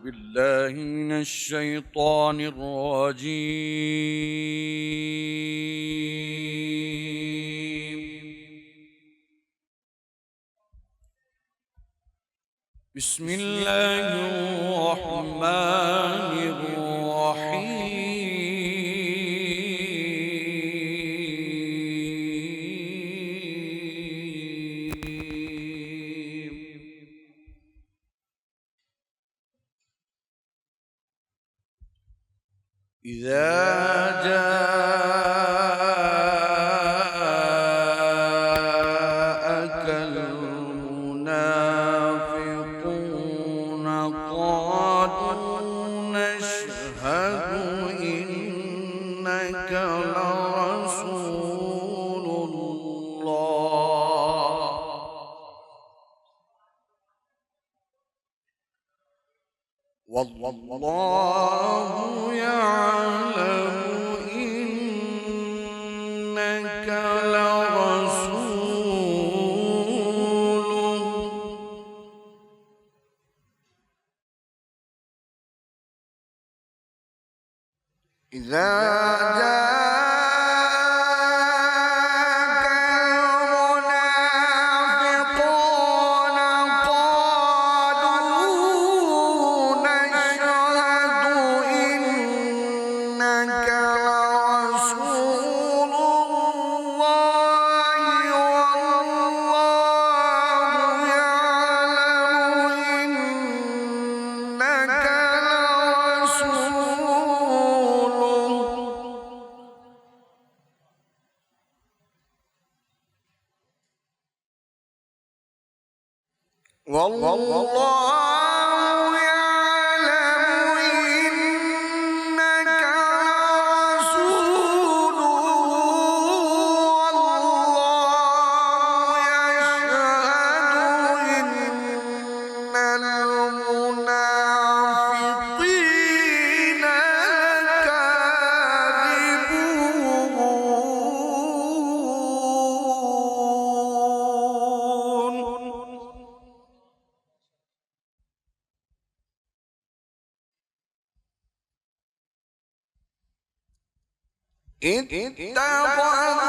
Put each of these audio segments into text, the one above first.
بالله من الشيطان الرجيم. بسم الله الرحمن الرحيم. إذا جاءك المنافقون قالوا نشهد إنك لرسول الله والله يعلم إنك لرسوله إذا والله يعلم إنك لرسوله والله يشهد إن المنافقين لكاذبون. اتخذوا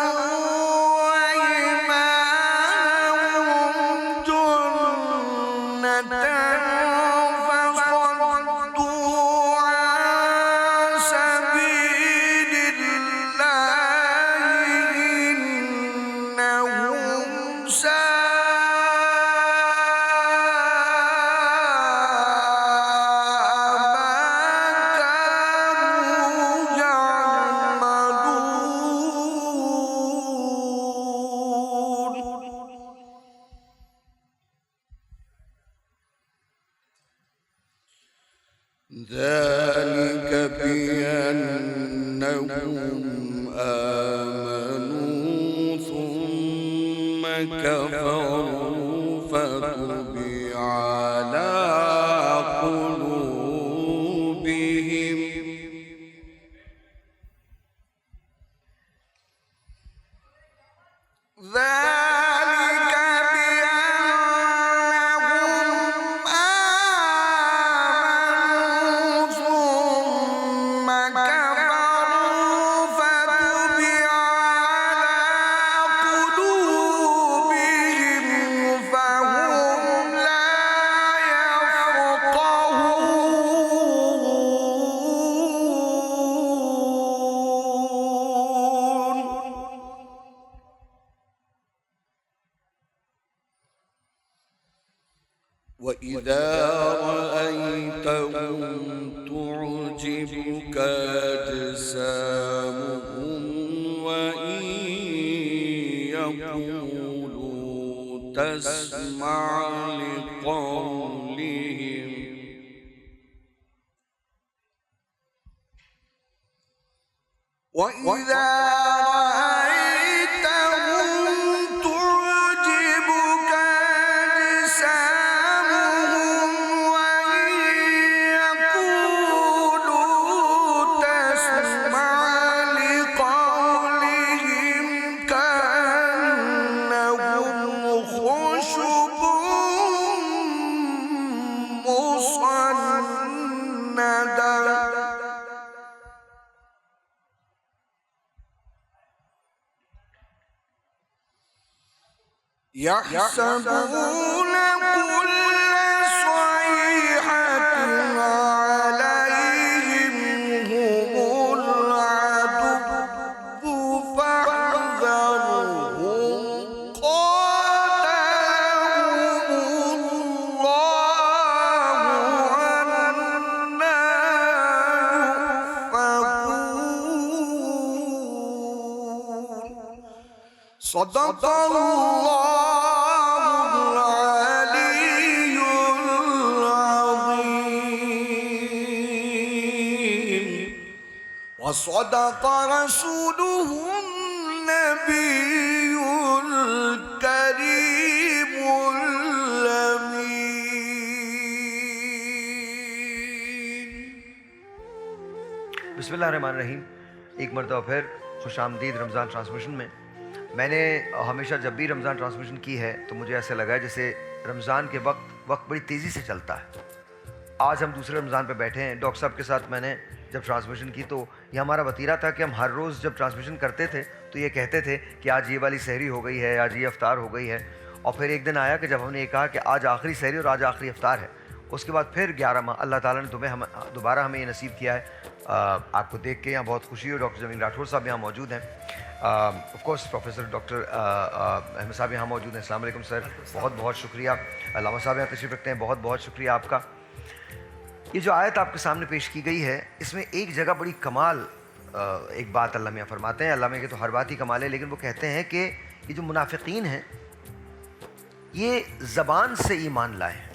أيمانهم جنة فصدوا عن سبيل الله إنهم ذلك بأنهم آمنوا ثم كفروا فطبع على قلوبهم ذلك بأنهم آمنوا ثم كفروا فطبع على قلوبهم فهم لا يفقهون. وإذا رأيتهم تعجبك أجسامهم وإن يقولوا تسمع لقولهم وإذا رأيتهم تعجبك أجسامهم وإن يقولوا تسمع لقولهم كأنهم خشب مصنع يحسبون كل صيحة عليهم هم العدو فاحذرهم قاتلهم الله أنى يؤفكون. صدق الله العلي العظيم وصدق رسوله النبي الكريم الأمين. بسم اللہ الرحمن الرحیم. ایک مرتبہ پھر خوش آمدید رمضان ٹرانسمیشن میں. میں نے ہمیشہ جب بھی رمضان ٹرانسمیشن کی ہے تو مجھے ایسا لگا ہے جیسے رمضان کے وقت بڑی تیزی سے چلتا ہے. آج ہم دوسرے رمضان پہ بیٹھے ہیں. ڈاکٹر صاحب کے ساتھ میں نے جب ٹرانسمیشن کی تو یہ ہمارا وتیرہ تھا کہ ہم ہر روز جب ٹرانسمیشن کرتے تھے تو یہ کہتے تھے کہ آج یہ والی سحری ہو گئی ہے, آج یہ افطار ہو گئی ہے. اور پھر ایک دن آیا کہ جب ہم نے یہ کہا کہ آج آخری سحری اور آج آخری افطار ہے. اس کے بعد پھر 11 ماہ اللہ تعالیٰ نے دوبارہ ہمیں یہ نصیب کیا ہے. آپ کو دیکھ کے یہاں بہت خوشی ہو. ڈاکٹر جمیل راٹھور صاحب یہاں موجود ہیں. Of course professor doctor Ahmed صاحب یہاں موجود ہیں. السلام علیکم سر, بہت بہت شکریہ. علامہ صاحب یہاں تشریف رکھتے ہیں, بہت بہت شکریہ آپ کا. یہ جو آیت آپ کے سامنے پیش کی گئی ہے اس میں ایک جگہ بڑی کمال ایک بات اللہ میاں فرماتے ہیں. اللہ میاں کے تو ہر بات ہی کمال ہے, لیکن وہ کہتے ہیں کہ یہ جو منافقین ہیں یہ زبان سے ایمان لائے ہیں,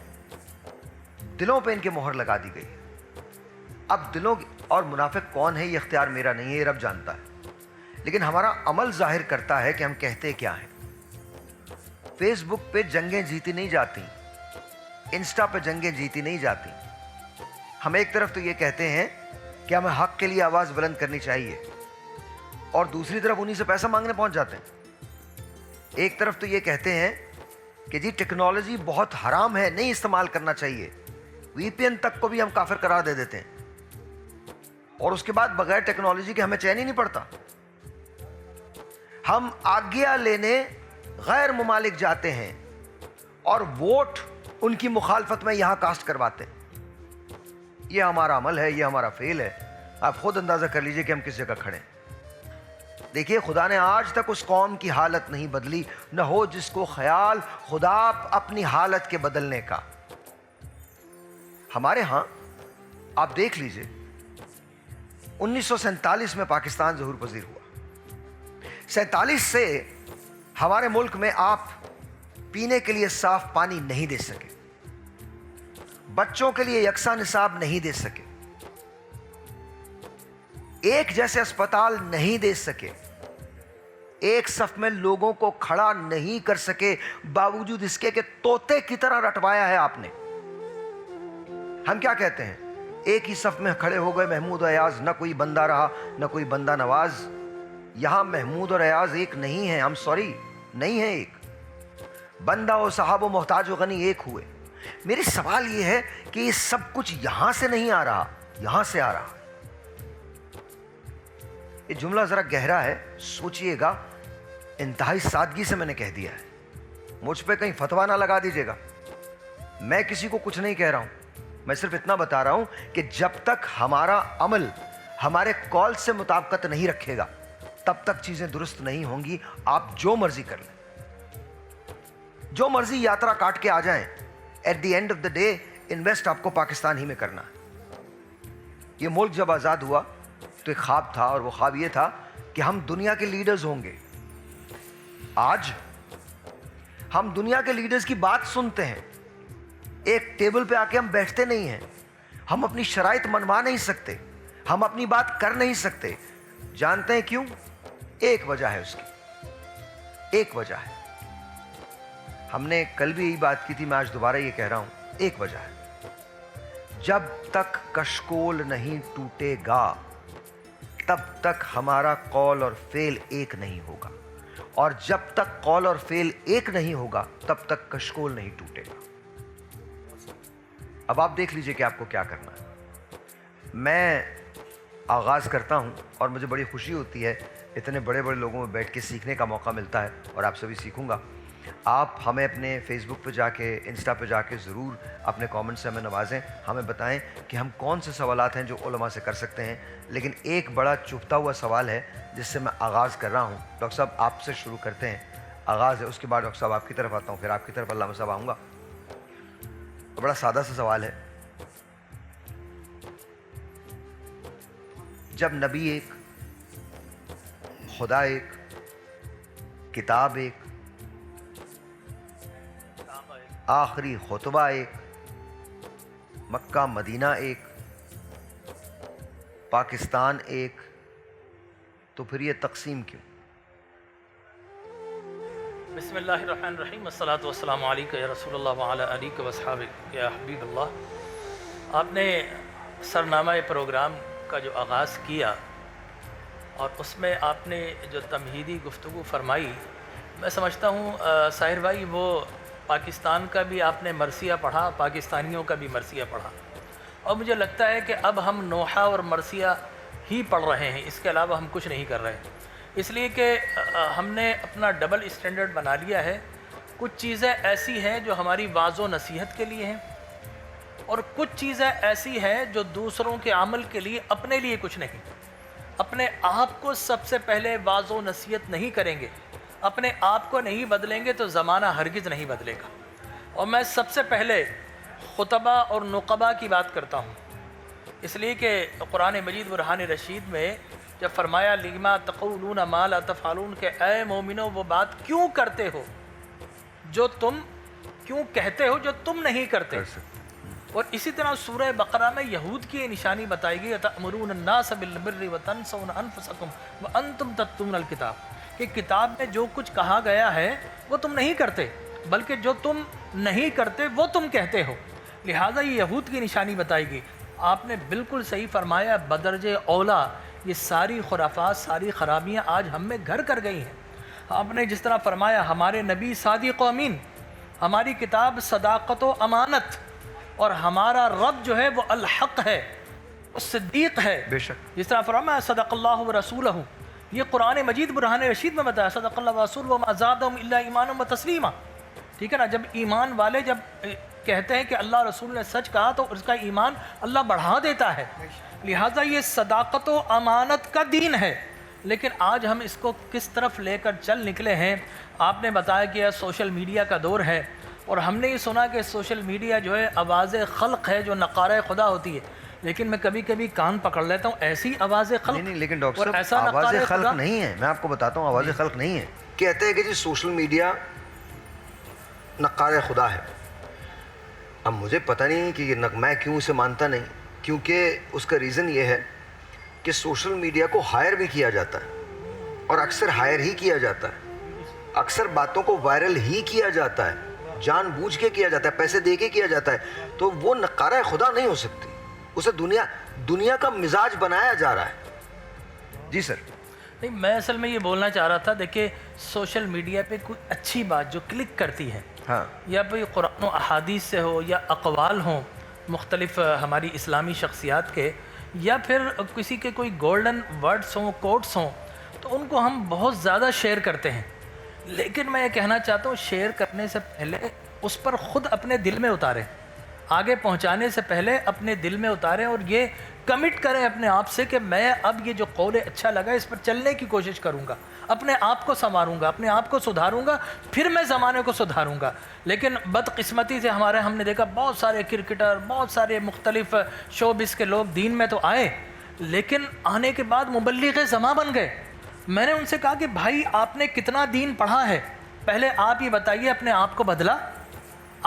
دلوں پہ ان کے مہر لگا دی گئی. اب دلوں اور منافق کون ہے یہ اختیار میرا نہیں ہے, یہ رب جانتا ہے. لیکن ہمارا عمل ظاہر کرتا ہے کہ ہم کہتے کیا ہیں. فیس بک پہ جنگیں جیتی نہیں جاتی, انسٹا پہ جنگیں جیتی نہیں جاتی. ہم ایک طرف تو یہ کہتے ہیں کہ ہمیں حق کے لیے آواز بلند کرنی چاہیے, اور دوسری طرف انہی سے پیسہ مانگنے پہنچ جاتے ہیں. ایک طرف تو یہ کہتے ہیں کہ جی ٹیکنالوجی بہت حرام ہے, نہیں استعمال کرنا چاہیے. وی پی این تک کو بھی ہم کافر قرار دے دیتے ہیں, اور اس کے بعد بغیر ٹیکنالوجی کے ہمیں چین ہی نہیں پڑتا. ہم آگیا لینے غیر ممالک جاتے ہیں اور ووٹ ان کی مخالفت میں یہاں کاسٹ کرواتے ہیں. یہ ہمارا عمل ہے, یہ ہمارا فعل ہے. آپ خود اندازہ کر لیجئے کہ ہم کس جگہ کھڑے ہیں. دیکھیے خدا نے آج تک اس قوم کی حالت نہیں بدلی, نہ ہو جس کو خیال خدا اپنی حالت کے بدلنے کا. ہمارے ہاں آپ دیکھ لیجئے 1947 میں پاکستان ظہور پذیر ہوا. 47 سے ہمارے ملک میں آپ پینے کے لیے صاف پانی نہیں دے سکے, بچوں کے لیے یکساں نصاب نہیں دے سکے, ایک جیسے اسپتال نہیں دے سکے, ایک صف میں لوگوں کو کھڑا نہیں کر سکے, باوجود اس کے کہ طوطے کی طرح رٹوایا ہے آپ نے. ہم کیا کہتے ہیں, ایک ہی صف میں کھڑے ہو گئے محمود اور ایاز, نہ کوئی بندہ رہا نہ کوئی بندہ نواز. یہاں محمود اور ایاز ایک نہیں ہیں, ہم سوری نہیں ہیں ایک. بندہ و صاحب و محتاج و غنی ایک ہوئے. میری سوال یہ ہے کہ یہ سب کچھ یہاں سے نہیں آ رہا, یہاں سے آ رہا. یہ جملہ ذرا گہرا ہے, سوچئے گا. انتہائی سادگی سے میں نے کہہ دیا ہے, مجھ پہ کہیں فتویٰ نہ لگا دیجیے گا. میں کسی کو کچھ نہیں کہہ رہا ہوں, میں صرف اتنا بتا رہا ہوں کہ جب تک ہمارا عمل ہمارے قول سے مطابقت نہیں رکھے گا تب تک چیزیں درست نہیں ہوں گی. آپ جو مرضی کر لیں, جو مرضی یاترا کاٹ کے آ جائیں, at the end of the day invest آپ کو پاکستان ہی میں کرنا ہے. یہ ملک جب آزاد ہوا تو ایک خواب تھا, اور وہ خواب یہ تھا کہ ہم دنیا کے لیڈرز ہوں گے. آج ہم دنیا کے لیڈرز کی بات سنتے ہیں, ایک ٹیبل پہ آ کے ہم بیٹھتے نہیں ہیں. ہم اپنی شرائط منوا نہیں سکتے, ہم اپنی بات کر نہیں سکتے. جانتے ہیں کیوں؟ ایک وجہ ہے اس کی, ایک وجہ ہے. ہم نے کل بھی یہی بات کی تھی, میں آج دوبارہ یہ کہہ رہا ہوں, ایک وجہ ہے. جب تک کشکول نہیں ٹوٹے گا تب تک ہمارا قول اور فعل ایک نہیں ہوگا, اور جب تک قول اور فعل ایک نہیں ہوگا تب تک کشکول نہیں ٹوٹے گا. اب آپ دیکھ لیجئے کہ آپ کو کیا کرنا ہے. میں آغاز کرتا ہوں, اور مجھے بڑی خوشی ہوتی ہے اتنے بڑے بڑے لوگوں میں بیٹھ کے سیکھنے کا موقع ملتا ہے, اور آپ سے بھی سیکھوں گا. آپ ہمیں اپنے فیس بک پہ جا کے انسٹا پہ جا کے ضرور اپنے کامنٹ سے ہمیں نوازیں, ہمیں بتائیں کہ ہم کون سے سوالات ہیں جو علماء سے کر سکتے ہیں. لیکن ایک بڑا چبھتا ہوا سوال ہے جس سے میں آغاز کر رہا ہوں. ڈاکٹر صاحب آپ سے شروع کرتے ہیں, آغاز ہے, اس کے بعد ڈاکٹر صاحب آپ کی طرف آتا ہوں, پھر آپ کی طرف علامہ صاحب آؤں گا. بڑا سادہ سا سوال ہے. جب نبی ایک, خدا ایک, کتاب ایک, آخری خطبہ ایک, مکہ مدینہ ایک, پاکستان ایک, تو پھر یہ تقسیم کیوں؟ بسم اللہ الرحمن الرحیم. والصلاة والسلام علیکہ یا رسول اللہ وعلی آلہ واصحابہ یا حبیب اللہ. آپ نے سرنامہ پروگرام کا جو آغاز کیا اور اس میں آپ نے جو تمہیدی گفتگو فرمائی, میں سمجھتا ہوں ساحر بھائی وہ پاکستان کا بھی آپ نے مرثیہ پڑھا, پاکستانیوں کا بھی مرثیہ پڑھا, اور مجھے لگتا ہے کہ اب ہم نوحہ اور مرثیہ ہی پڑھ رہے ہیں, اس کے علاوہ ہم کچھ نہیں کر رہے ہیں. اس لیے کہ ہم نے اپنا ڈبل اسٹینڈرڈ بنا لیا ہے. کچھ چیزیں ایسی ہیں جو ہماری واعظ و نصیحت کے لیے ہیں, اور کچھ چیزیں ایسی ہیں جو دوسروں کے عمل کے لیے, اپنے لیے کچھ نہیں. اپنے آپ کو سب سے پہلے واعظ و نصیحت نہیں کریں گے, اپنے آپ کو نہیں بدلیں گے تو زمانہ ہرگز نہیں بدلے گا. اور میں سب سے پہلے خطبہ اور نقبہ کی بات کرتا ہوں, اس لیے کہ قرآن مجید برہان رشید میں جب فرمایا لما تقولون ما لا تفعلون, کہ اے مومنو وہ بات کیوں کرتے ہو جو تم, کیوں کہتے ہو جو تم نہیں کرتے. اور اسی طرح سورہ بقرہ میں یہود کی نشانی بتائی گئی, تأمرون الناس بالبر وتنسون انفسکم وانتم تتلون الکتاب, کہ کتاب میں جو کچھ کہا گیا ہے وہ تم نہیں کرتے, بلکہ جو تم نہیں کرتے وہ تم کہتے ہو. لہٰذا یہ یہود کی نشانی بتائی گئی. آپ نے بالکل صحیح فرمایا, بدرجہ اولا یہ ساری خرافات, ساری خرابیاں آج ہم میں گھر کر گئی ہیں. آپ نے جس طرح فرمایا ہمارے نبی صادق و امین, ہماری کتاب صداقت و امانت, اور ہمارا رب جو ہے وہ الحق ہے, وہ صدیق ہے. بے شک. جس طرح فرمایا صدق اللہ و رسولہ, یہ قرآن مجید برہان رشید میں بتایا صدق اللہ و رسولہ وما زادہم الا ایمانا و تسلیما. ٹھیک ہے نا, جب ایمان والے جب کہتے ہیں کہ اللہ رسول نے سچ کہا تو اس کا ایمان اللہ بڑھا دیتا ہے. لہٰذا یہ صداقت و امانت کا دین ہے. لیکن آج ہم اس کو کس طرف لے کر چل نکلے ہیں. آپ نے بتایا کہ یہ سوشل میڈیا کا دور ہے, اور ہم نے یہ سنا کہ سوشل میڈیا جو ہے آواز خلق ہے جو نقارہ خدا ہوتی ہے, لیکن میں کبھی کبھی کان پکڑ لیتا ہوں, ایسی آواز خلق نہیں, لیکن ڈاکٹر اور ایسا صاحب آواز نقارہ خلق خدا نہیں ہے, میں آپ کو بتاتا ہوں آواز خلق نہیں ہے. کہتے ہیں کہ جی سوشل میڈیا نقار خدا ہے. اب مجھے پتہ نہیں کہ میں کیوں اسے مانتا نہیں, کیونکہ اس کا ریزن یہ ہے کہ سوشل میڈیا کو ہائر بھی کیا جاتا ہے, اور اکثر ہائر ہی کیا جاتا ہے, اکثر باتوں کو وائرل ہی کیا جاتا ہے, جان بوجھ کے کیا جاتا ہے, پیسے دے کے کیا جاتا ہے. تو وہ نقارہ خدا نہیں ہو سکتی, اسے دنیا کا مزاج بنایا جا رہا ہے. جی سر. نہیں, میں اصل میں یہ بولنا چاہ رہا تھا, دیکھیں سوشل میڈیا پہ کوئی اچھی بات جو کلک کرتی ہے, ہاں, یا بھئی قرآن و احادیث سے ہو, یا اقوال ہوں مختلف ہماری اسلامی شخصیات کے, یا پھر کسی کے کوئی گولڈن ورڈز ہوں, کوٹس ہوں, تو ان کو ہم بہت زیادہ شیئر کرتے ہیں. لیکن میں یہ کہنا چاہتا ہوں شیئر کرنے سے پہلے اس پر خود اپنے دل میں اتاریں, آگے پہنچانے سے پہلے اپنے دل میں اتاریں, اور یہ کمٹ کریں اپنے آپ سے کہ میں اب یہ جو قول اچھا لگا اس پر چلنے کی کوشش کروں گا, اپنے آپ کو سنواروں گا, اپنے آپ کو سدھاروں گا, پھر میں زمانے کو سدھاروں گا. لیکن بدقسمتی سے ہم نے دیکھا بہت سارے کرکٹر, بہت سارے مختلف شوبز کے لوگ دین میں تو آئے, لیکن آنے کے بعد مبلغ زماں بن گئے. میں نے ان سے کہا کہ بھائی آپ نے کتنا دین پڑھا ہے, پہلے آپ یہ بتائیے اپنے آپ کو بدلا,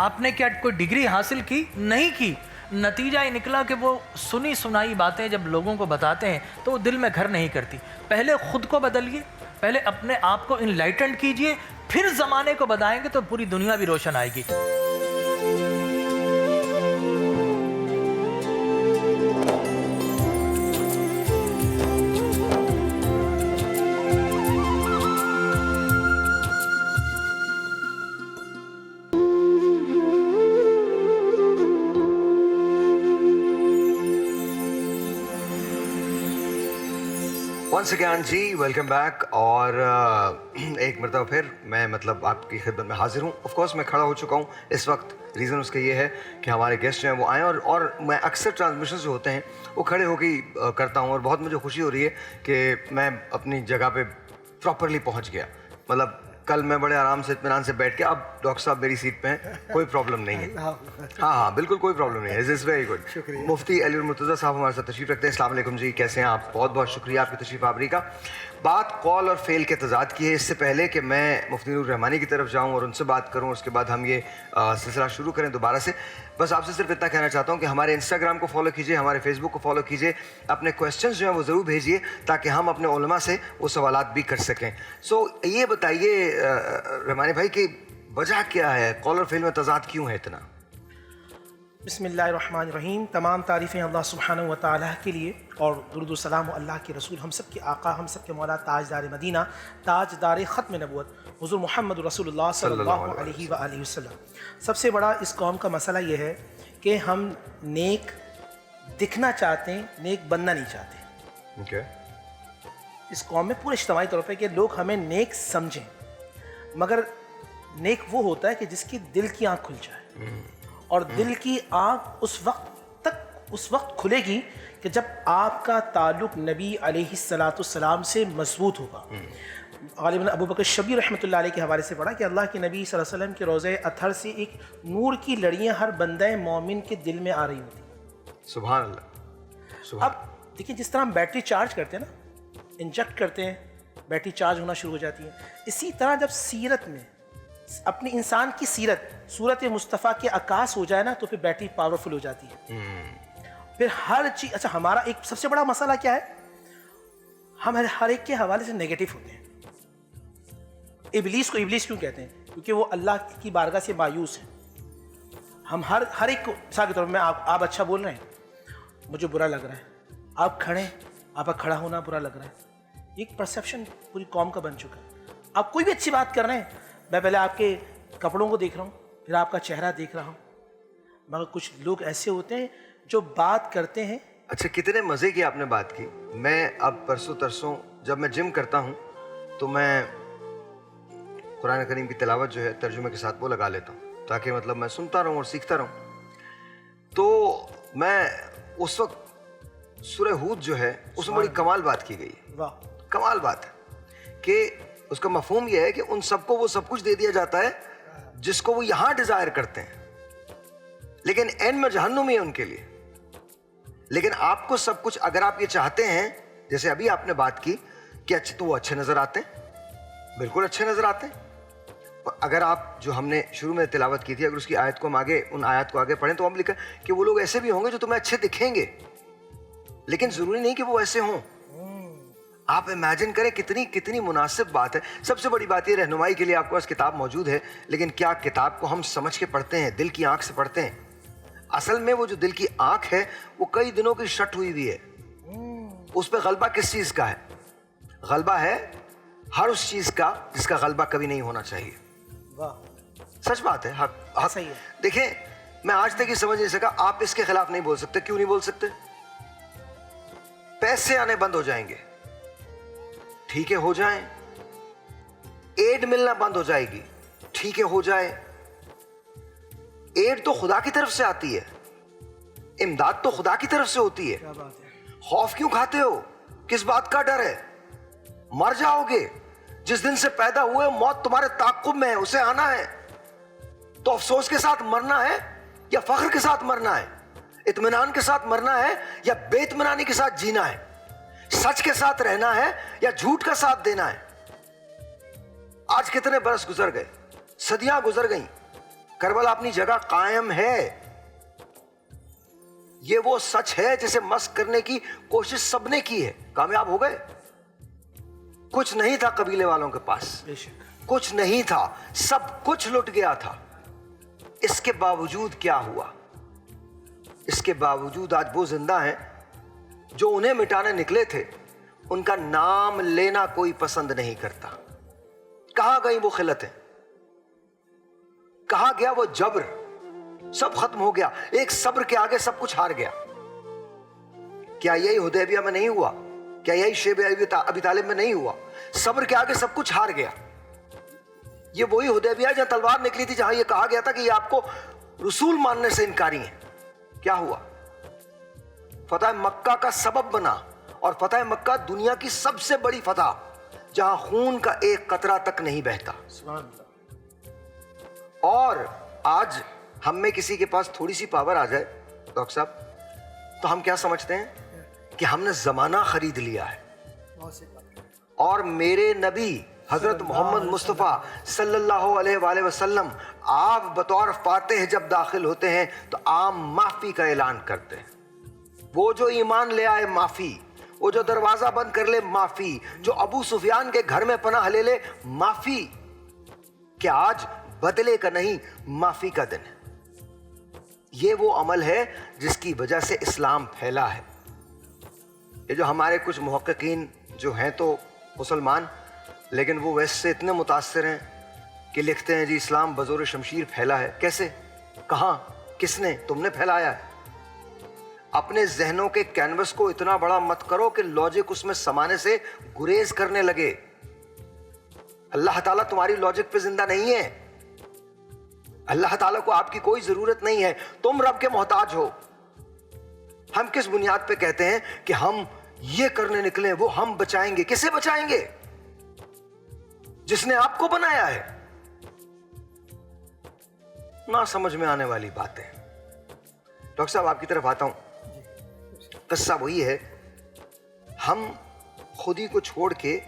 آپ نے کیا کوئی ڈگری حاصل کی؟ نہیں کی. نتیجہ یہ نکلا کہ وہ سنی سنائی باتیں جب لوگوں کو بتاتے ہیں تو وہ دل میں گھر نہیں کرتی. پہلے خود کو بدلیے, پہلے اپنے آپ کو انلائٹنڈ کیجئے, پھر زمانے کو بتائیں گے تو پوری دنیا بھی روشن آئے گی. ونس اگین جی ویلکم بیک. اور ایک مرتبہ پھر میں آپ کی خدمت میں حاضر ہوں. آف کورس میں کھڑا ہو چکا ہوں اس وقت. ریزن اس کا یہ ہے کہ ہمارے گیسٹ جو ہیں وہ آئیں اور میں اکثر ٹرانسمیشنز جو ہوتے ہیں وہ کھڑے ہو کے ہی کرتا ہوں, اور بہت مجھے خوشی ہو رہی ہے کہ میں اپنی جگہ پہ پراپرلی پہنچ گیا. کل میں بڑے آرام سے اطمینان سے بیٹھ کے, اب ڈاکٹر صاحب میری سیٹ پہ ہیں, کوئی پرابلم نہیں ہے. ہاں بالکل کوئی پرابلم نہیں ہے. It's very good. Mufti Ali Almurtaza sahab ہمارے ساتھ تشریف رکھتے ہیں. السلام علیکم جی, کیسے ہیں آپ؟ بہت بہت شکریہ آپ کی تشریف آوری کا. بات قول اور فعل کے تضاد کی ہے. اس سے پہلے کہ میں مفتی نور الرحمانی کی طرف جاؤں اور ان سے بات کروں, اس کے بعد ہم یہ سلسلہ شروع کریں دوبارہ سے, بس آپ سے صرف اتنا کہنا چاہتا ہوں کہ ہمارے انسٹاگرام کو فالو کیجیے, ہمارے فیس بک کو فالو کیجیے, اپنے کویسچنز جو ہیں وہ ضرور بھیجیے تاکہ ہم اپنے علماء سے وہ سوالات بھی کر سکیں. سو یہ بتائیے رحمانی بھائی کہ وجہ کیا ہے, قول اور فعل میں تضاد کیوں ہے اتنا؟ بسم اللہ الرحمن الرحیم. تمام تعریفیں اللہ سبحانہ و تعالیٰ کے لیے, اور درود و سلام اللہ کے رسول, ہم سب کے آقا, ہم سب کے مولا, تاجدار مدینہ, تاجدار ختم نبوت, حضور محمد رسول اللہ صلی اللہ علیہ وآلہ وسلم. سب سے بڑا اس قوم کا مسئلہ یہ ہے کہ ہم نیک دکھنا چاہتے ہیں, نیک بننا نہیں چاہتے. اس قوم میں پورے اجتماعی طور پہ کہ لوگ ہمیں نیک سمجھیں, مگر نیک وہ ہوتا ہے کہ جس کی دل کی آنکھ کھل جائے, اور دل کی آنکھ اس وقت کھلے گی کہ جب آپ کا تعلق نبی علیہ السلام سے مضبوط ہوگا. غالباً ابو بکر شبیر رحمۃ اللہ علیہ کے حوالے سے پڑھا کہ اللہ کے نبی صلی اللہ علیہ وسلم کے روضہ اطہر سے ایک نور کی لڑیاں ہر بندہ مومن کے دل میں آ رہی ہوتی. سبحان اللہ. اب دیکھیں, جس طرح ہم بیٹری چارج کرتے ہیں نا, انجیکٹ کرتے ہیں, بیٹری چارج ہونا شروع ہو جاتی ہے, اسی طرح جب سیرت میں اپنی انسان کی صورت مصطفیٰ کے عکاس ہو جائے نا, تو پھر بیٹری پاورفل ہو جاتی ہے. پھر ہر چیز, اچھا ہمارا ایک سب سے بڑا مسئلہ کیا ہے, ہم ہر ایک کے حوالے سے نیگیٹو ہوتے ہیں. ابلیس کو ابلیس کیوں کہتے ہیں؟ کیونکہ وہ اللہ کی بارگاہ سے مایوس ہے. ہم ہر ایک کو, مثال کے طور پر میں آپ اچھا بول رہے ہیں, مجھے برا لگ رہا ہے. آپ کھڑے ہیں, آپ کا کھڑا ہونا برا لگ رہا ہے. ایک پرسیپشن پوری قوم کا بن چکا ہے. آپ کوئی بھی اچھی بات کر رہے ہیں, میں پہلے آپ کے کپڑوں کو دیکھ رہا ہوں, پھر آپ کا چہرہ دیکھ رہا ہوں, مگر کچھ لوگ ایسے ہوتے ہیں جو بات کرتے ہیں. اچھا, کتنے مزے کی آپ نے بات کی. میں اب پرسوں ترسوں جب میں جم کرتا ہوں تو میں قرآن کریم کی تلاوت جو ہے ترجمے کے ساتھ وہ لگا لیتا ہوں تاکہ میں سنتا رہوں اور سیکھتا رہوں. تو میں اس وقت سورہ ہود جو ہے اس میں بڑی کمال بات کی گئی ہے. واہ, کمال بات ہے کہ اس کا مفہوم یہ ہے کہ ان سب کو وہ سب کچھ دے دیا جاتا ہے جس کو وہ یہاں ڈیزائر کرتے ہیں, لیکن اینڈ میں جہنم ہی ہے ان کے لیے. لیکن آپ کو سب کچھ اگر آپ یہ چاہتے ہیں, جیسے ابھی آپ نے بات کی کہ اچھے, تو وہ اچھے نظر آتے ہیں, بالکل اچھے نظر آتے ہیں. اگر آپ جو ہم نے شروع میں تلاوت کی تھی, اگر اس کی آیت کو ہم آگے, ان آیات کو آگے پڑھیں تو ہم لکھا کہ وہ لوگ ایسے بھی ہوں گے جو تمہیں اچھے دکھیں گے, لیکن ضروری نہیں کہ وہ ایسے ہوں. آپ امیجن کریں کتنی مناسب بات ہے. سب سے بڑی بات یہ, رہنمائی کے لیے آپ کے پاس کتاب موجود ہے, لیکن کیا کتاب کو ہم سمجھ کے پڑھتے ہیں, دل کی آنکھ سے پڑھتے ہیں؟ اصل میں وہ جو دل کی آنکھ ہے وہ کئی دنوں کی شٹ ہوئی ہوئی ہے. اس پہ غلبہ کس چیز کا ہے؟ غلبہ ہے ہر اس چیز کا جس کا غلبہ کبھی نہیں ہونا چاہیے. واہ, سچ بات ہے, حق صحیح ہے. دیکھیں, میں آج تک یہ سمجھ نہیں سکا, آپ اس کے خلاف نہیں بول سکتے. کیوں نہیں بول سکتے؟ پیسے آنے بند ہو جائیں گے, ٹھیک ہے ہو جائیں. ایڈ ملنا بند ہو جائے گی, ٹھیک ہے ہو جائے. ایڈ تو خدا کی طرف سے آتی ہے, امداد تو خدا کی طرف سے ہوتی ہے. کیا بات ہے. خوف کیوں کھاتے ہو؟ کس بات کا ڈر ہے؟ مر جاؤ گے. جس دن سے پیدا ہوئے موت تمہارے تعاقب میں ہے, اسے آنا ہے. تو افسوس کے ساتھ مرنا ہے یا فخر کے ساتھ مرنا ہے؟ اطمینان کے ساتھ مرنا ہے یا بے اطمینانی کے ساتھ جینا ہے؟ سچ کے ساتھ رہنا ہے یا جھوٹ کا ساتھ دینا ہے؟ آج کتنے برس گزر گئے, صدیاں گزر گئیں, کربلا اپنی جگہ قائم ہے. یہ وہ سچ ہے جسے مسخ کرنے کی کوشش سب نے کی ہے. کامیاب ہو گئے؟ کچھ نہیں تھا قبیلے والوں کے پاس, بے شک. کچھ نہیں تھا, سب کچھ لٹ گیا تھا. اس کے باوجود کیا ہوا؟ اس کے باوجود آج وہ زندہ ہیں جو انہیں مٹانے نکلے تھے. ان کا نام لینا کوئی پسند نہیں کرتا. کہاں گئی وہ خلتیں؟ کہاں گیا وہ جبر؟ سب ختم ہو گیا. ایک صبر کے آگے سب کچھ ہار گیا. کیا یہی حدیبیہ میں نہیں ہوا کیا یہی شیب ابی طالب میں نہیں ہوا؟ صبر کے آگے سب کچھ ہار گیا. یہ وہی حدیبیہ جہاں تلوار نکلی تھی، جہاں یہ کہا گیا تھا کہ یہ آپ کو رسول ماننے سے انکاری ہیں. کیا ہوا؟ فتح مکہ کا سبب بنا، اور فتح مکہ دنیا کی سب سے بڑی فتح جہاں خون کا ایک قطرہ تک نہیں بہتا. سبحان اللہ. اور آج ہم میں کسی کے پاس تھوڑی سی پاور آ جائے ڈاکٹر صاحب، تو ہم کیا سمجھتے ہیں کہ ہم نے زمانہ خرید لیا ہے. بہت سی بات. اور میرے نبی حضرت محمد مصطفیٰ صلی اللہ علیہ وآلہ وسلم آپ بطور فاتح جب داخل ہوتے ہیں تو عام معافی کا اعلان کرتے ہیں. وہ جو ایمان لے آئے معافی، وہ جو دروازہ بند کر لے معافی، جو ابو سفیان کے گھر میں پناہ لے لے معافی. کہ آج بدلے کا نہیں، معافی کا دن ہے. یہ وہ عمل ہے جس کی وجہ سے اسلام پھیلا ہے. یہ جو ہمارے کچھ محققین جو ہیں تو مسلمان، لیکن وہ ویسٹ سے اتنے متاثر ہیں کہ لکھتے ہیں جی اسلام بزور شمشیر پھیلا ہے. کیسے؟ کہاں؟ کس نے؟ تم نے پھیلایا ہے. اپنے ذہنوں کے کینوس کو اتنا بڑا مت کرو کہ لاجک اس میں سمانے سے گریز کرنے لگے. اللہ تعالیٰ تمہاری لاجک پہ زندہ نہیں ہے. اللہ تعالیٰ کو آپ کی کوئی ضرورت نہیں ہے. تم رب کے محتاج ہو. ہم کس بنیاد پہ کہتے ہیں کہ ہم یہ کرنے نکلے، وہ ہم بچائیں گے؟ کسے بچائیں گے؟ جس نے آپ کو بنایا ہے. نہ سمجھ میں آنے والی باتیں. ڈاکٹر صاحب آپ کی طرف آتا ہوں. قصہ وہی ہے، ہم خودی کو چھوڑ کے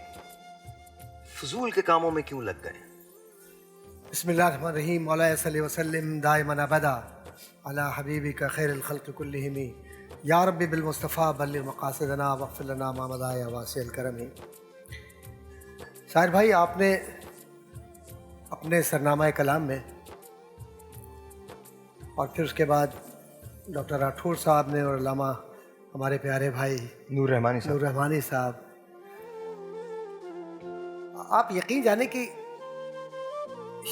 فضول کے کاموں میں کیوں لگ گئے؟ بسم اللہ الرحمن الرحیم. مولا صلی وسلم دائما ابدا علی حبیبک خیر الخلق کلہم یا رب بالمصطفیٰ بلغ مقاصدنا واغفر لنا ما مضى یا واسع الکرم. شاعر بھائی، آپ نے اپنے سرنامہ کلام میں اور پھر اس کے بعد ڈاکٹر راٹھور صاحب نے اور علامہ ہمارے پیارے بھائی نور رحمانی صاحب، آپ یقین جانے کہ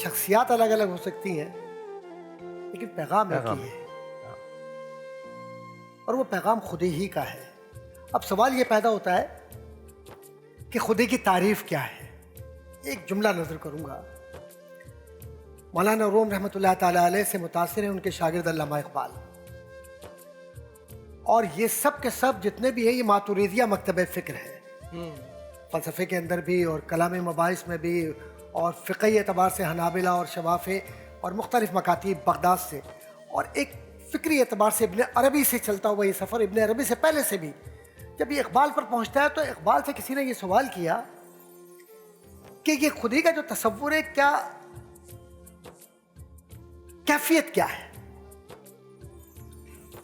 شخصیات الگ الگ ہو سکتی ہیں لیکن پیغام ایک ہی ہے، اور وہ پیغام خودی ہی کا ہے. اب سوال یہ پیدا ہوتا ہے کہ خودی کی تعریف کیا ہے. ایک جملہ نظر کروں گا. مولانا روم رحمۃ اللہ تعالیٰ علیہ سے متاثر ہیں ان کے شاگرد علامہ اقبال، اور یہ سب کے سب جتنے بھی ہیں یہ ماتوریدیہ مکتب فکر ہے. فلسفے کے اندر بھی اور کلام مباحث میں بھی، اور فقہی اعتبار سے حنابلہ اور شوافع اور مختلف مکاتیب بغداد سے، اور ایک فکری اعتبار سے ابن عربی سے چلتا ہوا یہ سفر. ابن عربی سے پہلے سے بھی جب یہ اقبال پر پہنچتا ہے تو اقبال سے کسی نے یہ سوال کیا کہ یہ خودی کا جو تصور ہے کیا کیفیت کیا ہے.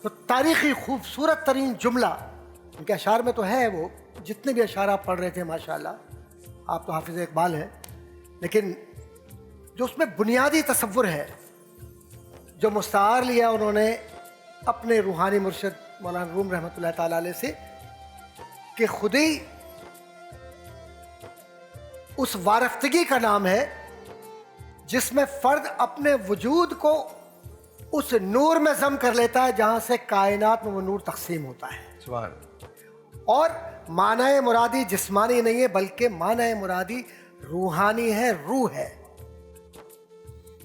تو تاریخی خوبصورت ترین جملہ ان کے اشعار میں تو ہے، وہ جتنے بھی اشعار آپ پڑھ رہے تھے ماشاءاللہ، آپ تو حافظ اقبال ہیں، لیکن جو اس میں بنیادی تصور ہے جو مستعار لیا انہوں نے اپنے روحانی مرشد مولانا روم رحمۃ اللہ تعالیٰ علیہ سے، کہ خودی اس وارفتگی کا نام ہے جس میں فرد اپنے وجود کو اس نور میں ضم کر لیتا ہے جہاں سے کائنات میں وہ نور تقسیم ہوتا ہے. سبحان. اور معنی مرادی جسمانی نہیں ہے بلکہ معنی مرادی روحانی ہے، روح ہے.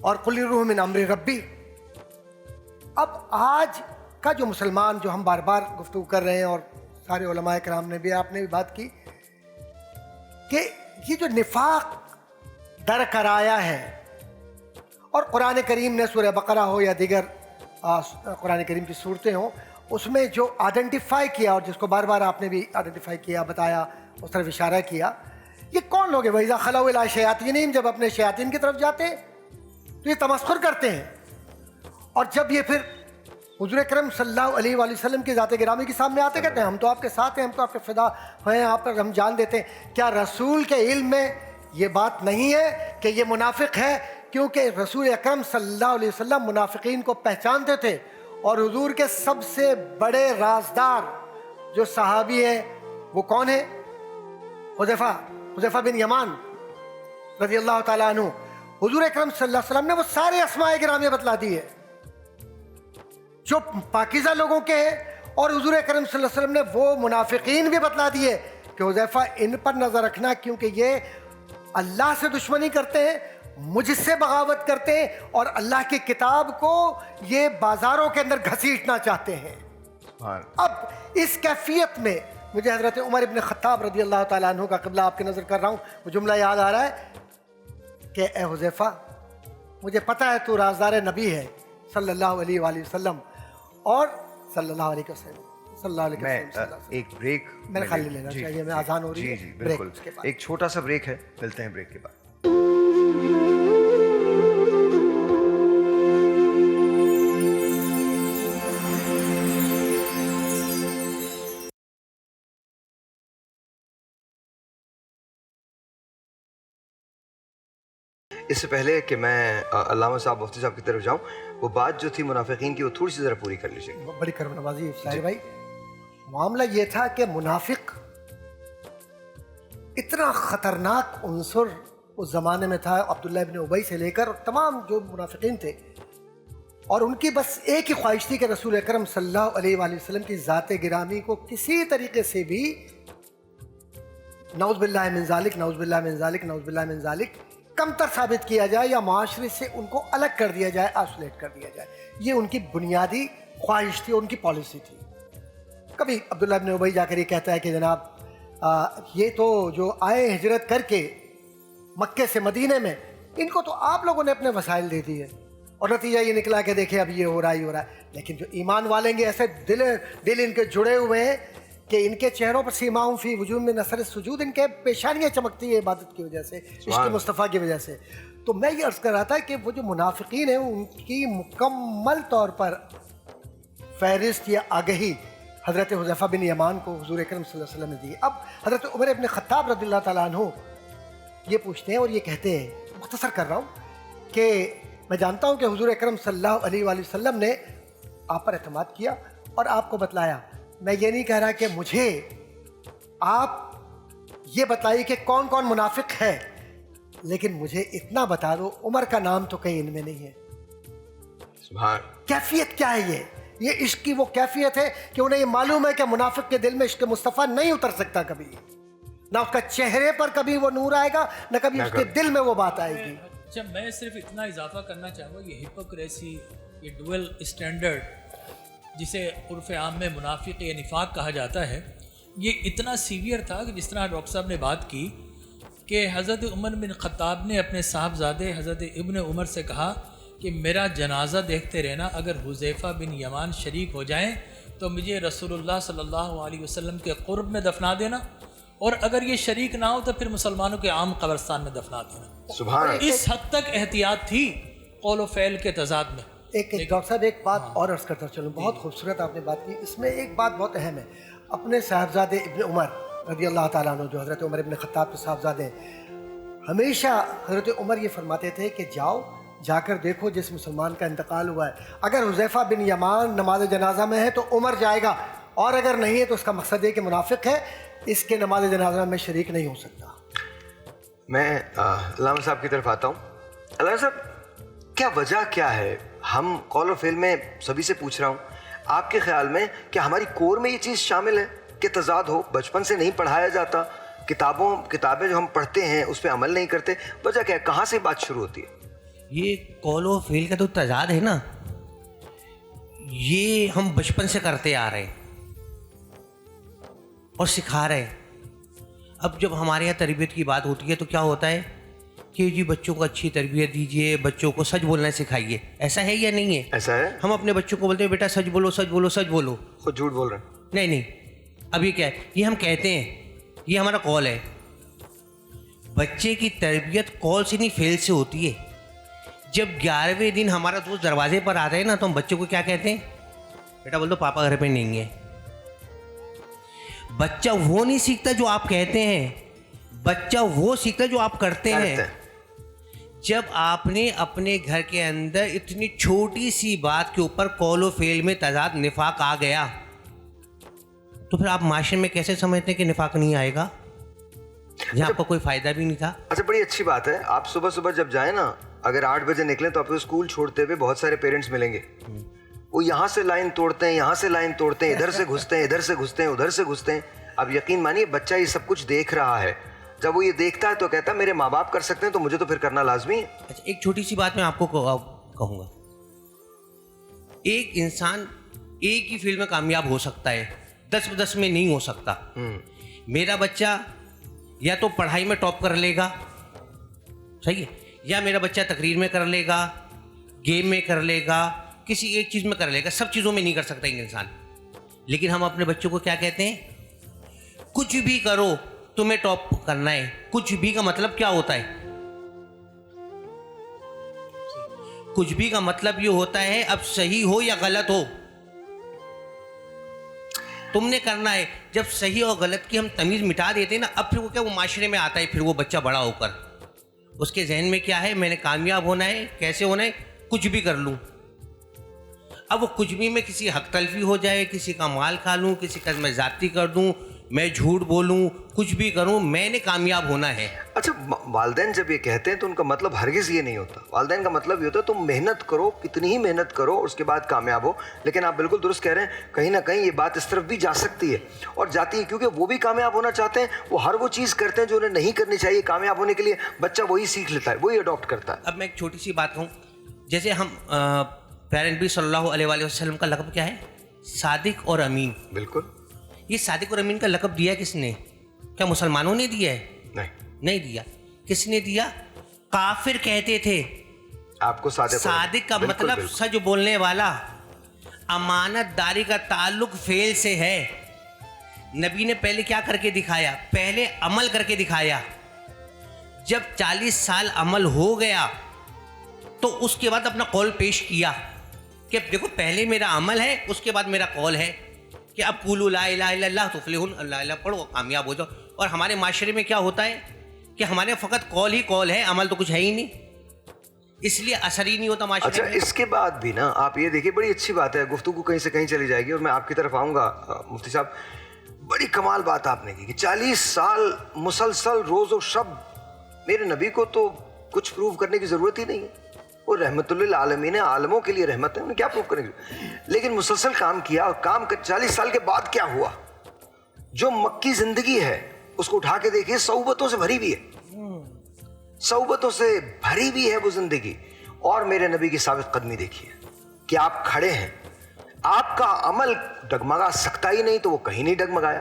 اور قل روح من امر ربی. اب آج کا جو مسلمان، جو ہم بار بار گفتگو کر رہے ہیں اور سارے علماء کرام نے بھی، آپ نے بھی بات کی کہ یہ جو نفاق در کرایا ہے، اور قرآن کریم نے سورہ بقرہ ہو یا دیگر قرآن کریم کی صورتیں ہوں، اس میں جو آئیڈینٹیفائی کیا اور جس کو بار بار آپ نے بھی آئیڈینٹیفائی کیا، بتایا، اس طرف اشارہ کیا، یہ کون لوگ ہیں؟ وَإِذَا خَلَوْا إِلَىٰ شَيَاطِينِهِمْ، جب اپنے شیاطین کی طرف جاتے ہیں تو یہ تمسخر کرتے ہیں، اور جب یہ پھر حضور اکرم صلی اللہ علیہ وآلہ وسلم کی ذات گرامی کے سامنے آتے کہتے ہیں ہم تو آپ کے ساتھ ہیں، ہم تو آپ کے فدا ہیں، آپ پر ہم جان دیتے ہیں. کیا رسول کے علم میں یہ بات نہیں ہے کہ یہ منافق ہے؟ کیونکہ رسول اکرم صلی اللہ علیہ وسلم منافقین کو پہچانتے تھے، اور حضور کے سب سے بڑے رازدار جو صحابی ہیں وہ کون ہیں؟ حذیفہ بن یمان رضی اللہ تعالیٰ عنہ. حضور اکرم صلی اللہ علیہ وسلم نے وہ سارے اسماء گرامی بتلا دی ہے جو پاکیزہ لوگوں کے ہیں، اور حضور اکرم صلی اللہ علیہ وسلم نے وہ منافقین بھی بتلا دیے کہ حذیفہ ان پر نظر رکھنا کیونکہ یہ اللہ سے دشمنی کرتے ہیں, مجھ سے بغاوت کرتے ہیں, اور اللہ کی کتاب کو یہ بازاروں کے اندر گھسیٹنا چاہتے ہیں. اب اس کیفیت میں مجھے حضرت عمر ابن خطاب رضی اللہ تعالیٰ عنہ کا قبلہ آپ کی نظر کر رہا ہوں, وہ جملہ یاد آ رہا ہے کہ اے حذیفہ مجھے پتہ ہے تو رازدار نبی ہے صلی اللہ علیہ وآلہ وسلم, اور صلی اللہ علیہ وسلم صلی اللہ علیہ وسلم. ایک بریک میرے خیال لینا چاہیے, میں آزان ہو رہی ہے. جی بالکل, ایک چھوٹا سا بریک ہے, ملتے ہیں بریک کے بعد. اس سے پہلے کہ میں علامہ صاحب مفتی صاحب کی طرف جاؤں, وہ بات جو تھی منافقین کی وہ تھوڑی سی ذرا پوری کر لیجیے. بڑی کرم نوازی اسماعیل بھائی. معاملہ یہ تھا کہ منافق اتنا خطرناک عنصر اس زمانے میں تھا, عبداللہ ابن ابی سے لے کر تمام جو منافقین تھے, اور ان کی بس ایک ہی خواہش تھی کہ رسول اکرم صلی اللہ علیہ وآلہ وسلم کی ذات گرامی کو کسی طریقے سے بھی نعوذ باللہ من ذالک نعوذ باللہ من ذالک نعوذ باللہ من ذالک کمتر ثابت کیا جائے, یا معاشرے سے ان کو الگ کر دیا جائے, آئسولیٹ کر دیا جائے. یہ ان کی بنیادی خواہش تھی, ان کی پالیسی تھی. کبھی عبداللہ ابن ابی جا کر یہ کہتا ہے کہ جناب یہ تو جو آئے ہجرت کر کے مکے سے مدینے میں, ان کو تو آپ لوگوں نے اپنے وسائل دے دیے, اور نتیجہ یہ نکلا کہ دیکھیں اب یہ ہو رہا ہے. لیکن جو ایمان والیں گے ایسے دل ان کے جڑے ہوئے ہیں کہ ان کے چہروں پر سیماؤں فی وجوہ میں نثر سجود, ان کے پیشانیاں چمکتی ہیں عبادت کی وجہ سے, عشق مصطفیٰ کی وجہ سے. تو میں یہ عرض کر رہا تھا کہ وہ جو منافقین ہیں ان کی مکمل طور پر فہرست یا آگہی حضرت حذیفہ بن یمان کو حضور اکرم صلی اللہ علیہ وسلم نے دی. اب حضرت عمر ابن خطاب رضی اللہ تعالیٰ عنہ یہ پوچھتے ہیں اور یہ کہتے ہیں, مختصر کر رہا ہوں, کہ میں جانتا ہوں کہ حضور اکرم صلی اللہ علیہ وآلہ وسلم نے آپ پر اعتماد کیا اور آپ کو بتلایا. میں یہ نہیں کہہ رہا کہ مجھے آپ یہ بتائیے کہ کون کون منافق ہے, لیکن مجھے اتنا بتا دو عمر کا نام تو کہیں ان میں نہیں ہے. سبحان. کیفیت کیا ہے یہ عشق کی وہ کیفیت ہے کہ انہیں یہ معلوم ہے کہ منافق کے دل میں عشق مصطفیٰ نہیں اتر سکتا کبھی, نہ اس کا چہرے پر کبھی وہ نور آئے گا, نہ کبھی اس کے دل میں وہ بات آئے گی. اچھا, میں صرف اتنا اضافہ کرنا چاہوں گا, یہ ہپوکریسی, یہ ڈوئل اسٹینڈرڈ جسے عرف عام میں منافق یا نفاق کہا جاتا ہے, یہ اتنا سیویئر تھا کہ جس طرح ڈاکٹر صاحب نے بات کی کہ حضرت عمر بن خطاب نے اپنے صاحبزادے حضرت ابن عمر سے کہا کہ میرا جنازہ دیکھتے رہنا, اگر حذیفہ بن یمان شریک ہو جائیں تو مجھے رسول اللہ صلی اللہ علیہ وسلم کے قرب میں دفنا دینا, اور اگر یہ شریک نہ ہو تو پھر مسلمانوں کے عام قبرستان میں دفنا دینا. سبحان. اس حد تک احتیاط تھی قول و فعل کے تضاد میں. ایک ڈاکٹر صاحب ایک بات اور عرض کرتا چلوں, بہت خوبصورت آپ نے بات کی. اس میں ایک بات بہت اہم ہے. اپنے صاحبزادے ابن عمر رضی اللہ تعالیٰ عنہ جو حضرت عمر ابن خطاب کے صاحبزادے ہیں, ہمیشہ حضرت عمر یہ فرماتے تھے کہ جاؤ جا کر دیکھو جس مسلمان کا انتقال ہوا ہے, اگر حذیفہ بن یمان نماز جنازہ میں ہے تو عمر جائے گا, اور اگر نہیں ہے تو اس کا مقصد ہے کہ منافق ہے, اس کے نماز جنازہ میں شریک نہیں ہو سکتا. میں علامہ صاحب کی طرف آتا ہوں. علامہ صاحب, کیا وجہ کیا ہے؟ ہم قول و فعل میں سبھی سے پوچھ رہا ہوں, آپ کے خیال میں کیا ہماری کور میں یہ چیز شامل ہے کہ تضاد ہو؟ بچپن سے نہیں پڑھایا جاتا, کتابیں جو ہم پڑھتے ہیں اس پہ عمل نہیں کرتے, وجہ کیا ہے؟ کہاں سے بات شروع ہوتی ہے؟ یہ قول و فعل کا تو تضاد ہے نا, یہ ہم بچپن سے کرتے آ رہے ہیں اور سکھا رہے ہیں. اب جب ہمارے یہاں تربیت کی بات ہوتی ہے تو کیا ہوتا ہے کہ جی بچوں کو اچھی تربیت دیجیے, بچوں کو سچ بولنا سکھائیے. ایسا ہے یا نہیں ہے؟ ایسا ہے. ہم اپنے بچوں کو بولتے ہیں بیٹا سچ بولو سچ بولو سچ بولو, خود جھوٹ بول رہے ہیں. نہیں. اب یہ کیا ہے؟ یہ ہم کہتے ہیں, یہ ہمارا قول ہے. بچے کی تربیت قول سے نہیں فعل سے ہوتی ہے. جب 11ویں دن ہمارا دوست دروازے پر آتا ہے نا تو ہم بچوں کو کیا کہتے ہیں؟ بیٹا بول دو پاپا گھر پہ نہیں ہے. بچہ وہ نہیں سیکھتا جو آپ کہتے ہیں, بچہ وہ سیکھتا جو آپ کرتے ہیں. جب آپ نے اپنے گھر کے اندر اتنی چھوٹی سی بات کے اوپر قول و فعل میں تضاد نفاق آ گیا تو پھر آپ معاشرے میں کیسے سمجھتے ہیں کہ نفاق نہیں آئے گا جہاں آپ کا کوئی فائدہ بھی نہیں تھا؟ اچھا, بڑی اچھی بات ہے. آپ صبح صبح جب جائیں نا, اگر 8 بجے نکلیں تو آپ کو اسکول چھوڑتے ہوئے بہت سارے پیرنٹس ملیں گے. وہ یہاں سے لائن توڑتے ہیں, یہاں سے لائن توڑتے ہیں, ادھر سے گھستے ہیں, ادھر سے گھستے ہیں, ادھر سے گھستے ہیں. اب یقین مانیے بچہ یہ سب کچھ دیکھ رہا ہے, جب وہ یہ دیکھتا ہے تو کہتا ہے میرے ماں باپ کر سکتے ہیں تو مجھے تو پھر کرنا لازمی ہے. اچھا ایک چھوٹی سی بات میں آپ کو کہوں گا, ایک انسان ایک ہی فیلڈ میں کامیاب ہو سکتا ہے, 10/10 میں نہیں ہو سکتا. میرا بچہ یا تو پڑھائی میں ٹاپ کر لے گا, صحیح ہے, یا میرا بچہ تقریر میں کر لے گا, گیم میں کر لے گا, کسی ایک چیز میں کر لے گا, سب چیزوں میں نہیں کر سکتا ایک انسان. لیکن ہم اپنے بچوں کو کیا کہتے ہیں, کچھ بھی کرو تمہیں ٹاپ کرنا ہے. کچھ بھی کا مطلب کیا ہوتا ہے؟ کچھ بھی کا مطلب یہ ہوتا ہے اب صحیح ہو یا غلط ہو تم نے کرنا ہے. جب صحیح اور غلط کی ہم تمیز مٹا دیتے ہیں نا, اب پھر وہ کیا, وہ معاشرے میں آتا ہے, پھر وہ بچہ بڑا ہو کر اس کے ذہن میں کیا ہے, میں نے کامیاب ہونا ہے, کیسے ہونا ہے, کچھ بھی کر لوں. اب وہ کچھ بھی میں کسی حق تلفی ہو جائے, کسی کا مال کھا لوں, کسی کا میں زیادتی کر دوں, میں جھوٹ بولوں, کچھ بھی کروں, میں نے کامیاب ہونا ہے. اچھا والدین جب یہ کہتے ہیں تو ان کا مطلب ہرگز یہ نہیں ہوتا. والدین کا مطلب یہ ہوتا ہے تم محنت کرو, کتنی ہی محنت کرو, اس کے بعد کامیاب ہو. لیکن آپ بالکل درست کہہ رہے ہیں, کہیں نہ کہیں یہ بات اس طرف بھی جا سکتی ہے اور جاتی ہے, کیونکہ وہ بھی کامیاب ہونا چاہتے ہیں, وہ ہر وہ چیز کرتے ہیں جو انہیں نہیں کرنی چاہیے کامیاب ہونے کے لیے. بچہ وہی سیکھ لیتا ہے, وہی اڈاپٹ کرتا ہے. اب میں ایک چھوٹی سی بات کہوں, جیسے ہم پیارے نبی صلی اللہ علیہ وآلہ وسلم کا لقب کیا ہے, صادق اور امین. بالکل. یہ صادق اور امین کا لقب دیا کس نے؟ کیا مسلمانوں نے دیا ہے؟ نہیں دیا. کس نے دیا؟ کافر کہتے تھے. آپ کو صادق کا مطلب سچ بولنے والا. امانت داری کا تعلق فعل سے ہے. نبی نے پہلے کیا کر کے دکھایا؟ پہلے عمل کر کے دکھایا. جب 40 سال عمل ہو گیا تو اس کے بعد اپنا قول پیش کیا کہ دیکھو پہلے میرا عمل ہے, اس کے بعد میرا قول ہے کہ اب قولوا لا الہ الا اللہ تفلحون, اللہ الہ پڑھو کامیاب ہو جاؤ. اور ہمارے معاشرے میں کیا ہوتا ہے کہ ہمارے فقط قول ہی قول ہے, عمل تو کچھ ہے ہی نہیں, اس لیے اثر ہی نہیں ہوتا معاشرے میں. اچھا اس کے بعد بھی نا آپ یہ دیکھیے, بڑی اچھی بات ہے, گفتگو کہیں سے کہیں چلی جائے گی اور میں آپ کی طرف آؤں گا. مفتی صاحب بڑی کمال بات آپ نے کی کہ 40 سال مسلسل روز و شب. میرے نبی کو تو کچھ پروو کرنے کی ضرورت ہی نہیں ہے, وہ رحمت للعالمین ہے, عالموں کے لیے رحمت ہے, انہیں کیا پروو کرنے کی. لیکن مسلسل کام کیا, اور کام 40 سال کے بعد کیا ہوا؟ جو مکی زندگی ہے اس کو اٹھا کے دیکھیے, صعوبتوں سے بھری ہوئی ہے, صعوبتوں سے بھری ہوئی ہے وہ زندگی. اور میرے نبی کی ثابت قدمی دیکھیے کہ آپ کھڑے ہیں, آپ کا عمل ڈگمگا سکتا ہی نہیں, تو وہ کہیں نہیں ڈگمگایا.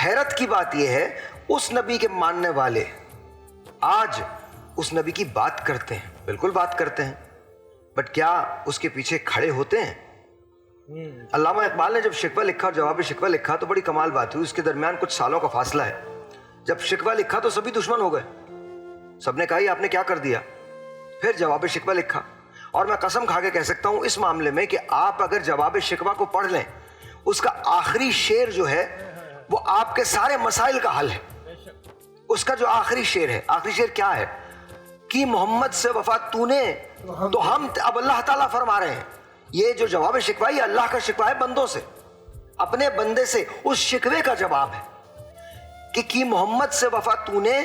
حیرت کی بات یہ ہے, اس نبی کے ماننے والے آج اس نبی کی بات کرتے ہیں, بالکل بات کرتے ہیں, بٹ کیا اس کے پیچھے کھڑے ہوتے ہیں؟ علامہ اقبال نے جب شکوہ لکھا اور جواب شکوہ لکھا تو بڑی کمال بات ہوئی. اس کے درمیان کچھ سالوں کا فاصلہ ہے. جب شکوہ لکھا تو سبھی دشمن ہو گئے, سب نے کہا یہ آپ نے کیا کر دیا. پھر جواب شکوہ لکھا, اور میں قسم کھا کے کہہ سکتا ہوں اس معاملے میں کہ آپ اگر جواب شکوہ کو پڑھ لیں, اس کا آخری شعر جو ہے وہ آپ کے سارے مسائل کا حل ہے. اس کا جو آخری شعر ہے, آخری شعر کیا ہے کہ محمد سے وفا تو نے, تو ہم اب اللہ تعالیٰ فرما رہے ہیں, یہ جو جواب شکوہ یہ اللہ کا شکوہ ہے بندوں سے, اپنے بندے سے. اس شکوے کا جواب ہے کہ محمد سے وفا تو نے,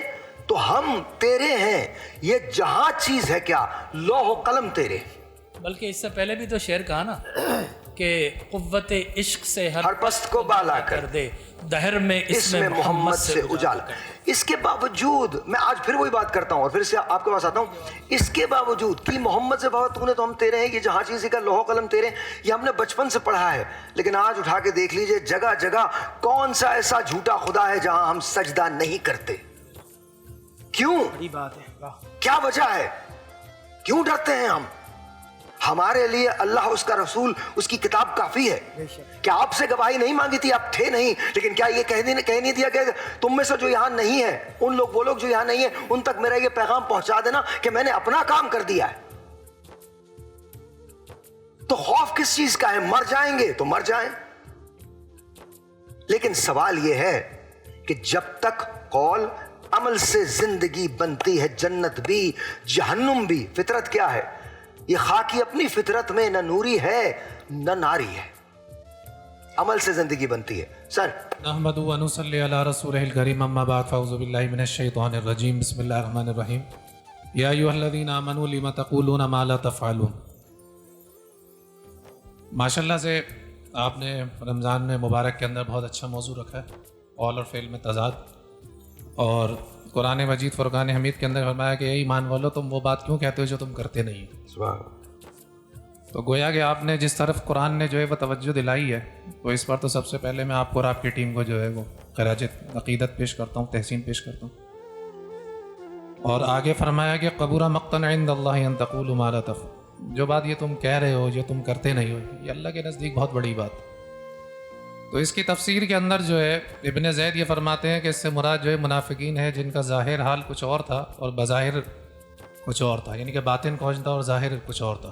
تو ہم تیرے ہیں, یہ جہاں چیز ہے کیا, لوح و قلم تیرے. بلکہ اس سے پہلے بھی تو شعر کہا نا کہ قوت عشق سے ہر پست کو بالا کر دے, دہر میں اس میں محمد سے اجالا. اس کے باوجود میں آج پھر وہی بات کرتا ہوں اور پھر سے آپ کے پاس آتا ہوں, اس کے باوجود کہ محمد سے بات تو نے, تو ہم تیرے ہیں, یہ جہاں چیز کا لوح و قلم تیرے, یہ ہم نے بچپن سے پڑھا ہے. لیکن آج اٹھا کے دیکھ لیجئے, جگہ جگہ کون سا ایسا جھوٹا خدا ہے جہاں ہم سجدہ نہیں کرتے. کیوں؟ بڑی بات ہے. کیا وجہ ہے؟ کیوں ڈرتے ہیں ہم؟ ہمارے لیے اللہ, اس کا رسول, اس کی کتاب کافی ہے. کیا آپ سے گواہی نہیں مانگی تھی؟ آپ تھے نہیں, لیکن کیا یہ کہہ نہیں دیا کہ تم میں سے جو یہاں نہیں ہے, وہ لوگ جو یہاں نہیں ہیں, ان تک میرا یہ پیغام پہنچا دینا کہ میں نے اپنا کام کر دیا ہے. تو خوف کس چیز کا ہے؟ مر جائیں گے تو مر جائیں. لیکن سوال یہ ہے کہ جب تک قول عمل سے زندگی بنتی ہے, جنت بھی جہنم بھی. فطرت کیا ہے؟ یہ خاکی اپنی فطرت میں نہ نوری ہے نہ ناری ہے, عمل سے زندگی بنتی ہے. سر نحمد و نصلی علی رسولہ الکریم, اما بعد, فاعوذ باللہ من الشیطان الرجیم, بسم اللہ الرحمن الرحیم. یا ایھا الذین آمنوا لم تقولون ما لا تفعلون. ماشاءاللہ سے آپ نے رمضان میں مبارک کے اندر بہت اچھا موضوع رکھا ہے, قول اور فعل میں تضاد. اور قرآن مجید فرقان حمید کے اندر فرمایا کہ اے ایمان والو تم وہ بات کیوں کہتے ہو جو تم کرتے نہیں. تو گویا کہ آپ نے جس طرف قرآن نے جو ہے وہ توجہ دلائی ہے تو اس پر تو سب سے پہلے میں آپ کو اور آپ کی ٹیم کو جو ہے وہ خراج عقیدت پیش کرتا ہوں, تحسین پیش کرتا ہوں. اور آگے فرمایا کہ قبور مقتا عند اللہ ان تقولوا ما لا تفعلون, جو بات یہ تم کہہ رہے ہو جو تم کرتے نہیں ہو, یہ اللہ کے نزدیک بہت بڑی بات. تو اس کی تفسیر کے اندر جو ہے ابن زید یہ فرماتے ہیں کہ اس سے مراد جو ہے منافقین ہے جن کا ظاہر حال کچھ اور تھا اور بظاہر کچھ اور تھا, یعنی کہ باطن کچھ تھا اور ظاہر کچھ اور تھا.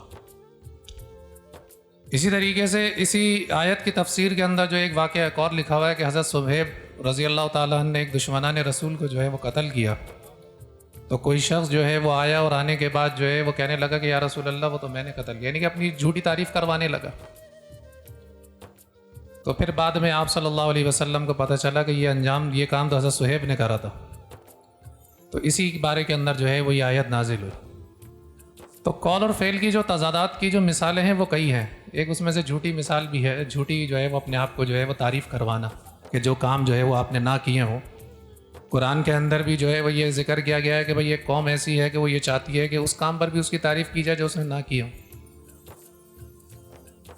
اسی طریقے سے اسی آیت کی تفسیر کے اندر جو ایک واقعہ ایک اور لکھا ہوا ہے کہ حضرت صہیب رضی اللہ تعالیٰ عنہ نے ایک دشمنان رسول کو جو ہے وہ قتل کیا. تو کوئی شخص جو ہے وہ آیا اور آنے کے بعد جو ہے وہ کہنے لگا کہ یا رسول اللہ وہ تو میں نے قتل کیا, یعنی کہ اپنی جھوٹی تعریف کروانے لگا. تو پھر بعد میں آپ صلی اللہ علیہ وسلم کو پتہ چلا کہ یہ کام تو حضرت صہیب نے کرا تھا. تو اسی بارے کے اندر جو ہے وہ یہ آیت نازل ہوئی. تو قول اور فعل کی جو تضادات کی جو مثالیں ہیں وہ کئی ہیں. ایک اس میں سے جھوٹی مثال بھی ہے, جھوٹی جو ہے وہ اپنے آپ کو جو ہے وہ تعریف کروانا کہ جو کام جو ہے وہ آپ نے نہ کیے ہوں. قرآن کے اندر بھی جو ہے وہ یہ ذکر کیا گیا ہے کہ بھئی ایک قوم ایسی ہے کہ وہ یہ چاہتی ہے کہ اس کام پر بھی اس کی تعریف کی جائے جو اس نے نہ کی ہوں.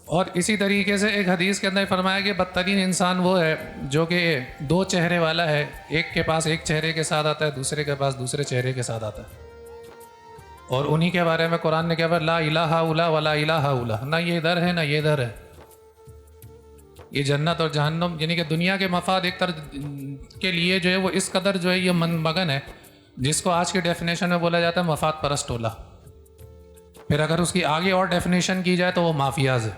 اور اسی طریقے سے ایک حدیث کے اندر فرمایا کہ بدترین انسان وہ ہے جو کہ دو چہرے والا ہے, ایک کے پاس ایک چہرے کے ساتھ آتا ہے, دوسرے کے پاس دوسرے چہرے کے ساتھ آتا ہے. اور انہی کے بارے میں قرآن نے کہا لا الہ الا ولا الہ الا, نہ یہ ادھر ہے نہ یہ ادھر ہے. یہ جنت اور جہنم یعنی کہ دنیا کے مفاد ایک طرف کے لیے جو ہے وہ اس قدر جو ہے یہ مگن ہے جس کو آج کی ڈیفینیشن میں بولا جاتا ہے مفاد پرست ٹولہ. پھر اگر اس کی آگے اور ڈیفینیشن کی جائے تو وہ مافیاز ہے.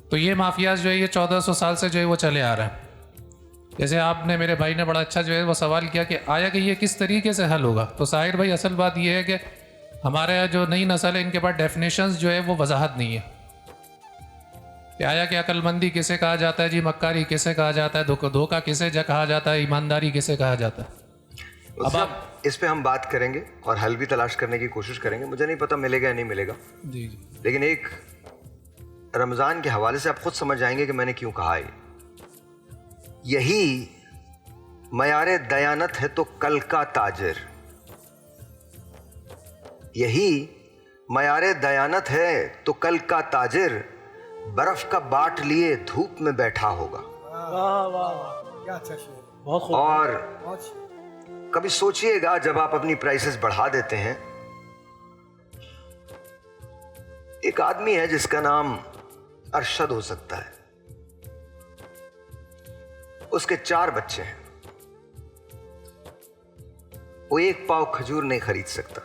تو یہ مافیاز جو ہے یہ 1400 سال سے جو ہے وہ چلے آ رہے ہیں. جیسے آپ نے میرے بھائی نے بڑا اچھا جو ہے وہ سوال کیا کہ آیا کہ یہ کس طریقے سے حل ہوگا. تو ساحر بھائی اصل بات یہ ہے کہ ہمارے جو نئی نسل ہے ان کے پاس ڈیفینیشنز جو ہے وہ وضاحت نہیں ہے کہ آیا کہ عقل مندی کسے کہا جاتا ہے, جی مکاری کسے کہا جاتا ہے, دھوکہ کسے کہا جاتا ہے, ایمانداری کسے کہا جاتا ہے. اب اس پہ ہم بات کریں گے اور حل بھی تلاش کرنے کی کوشش کریں گے. مجھے نہیں پتہ ملے گا یا نہیں ملے گا, جی جی, لیکن ایک رمضان کے حوالے سے آپ خود سمجھ جائیں گے کہ میں نے کیوں کہا ہے. یہی معیار دیانت ہے تو کل کا تاجر, یہی معیار دیانت ہے تو کل کا تاجر برف کا باٹ لیے دھوپ میں بیٹھا ہوگا. واہ واہ واہ, کیا اچھا شعر, بہت خوب. اور کبھی سوچئے گا جب آپ اپنی پرائسز بڑھا دیتے ہیں. ایک آدمی ہے جس کا نام ارشد ہو سکتا ہے, اس کے 4 بچے ہیں, وہ ایک پاؤ کھجور نہیں خرید سکتا.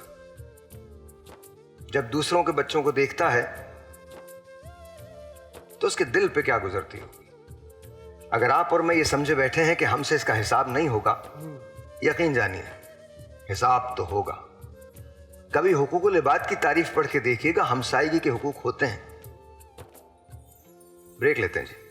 جب دوسروں کے بچوں کو دیکھتا ہے تو اس کے دل پہ کیا گزرتی ہوگی. اگر آپ اور میں یہ سمجھے بیٹھے ہیں کہ ہم سے اس کا حساب نہیں ہوگا, یقین جانیے حساب تو ہوگا. کبھی حقوق العباد کی تعریف پڑھ کے دیکھیے گا, ہمسائیگی کے حقوق ہوتے ہیں. بریک لیتے ہیں جی.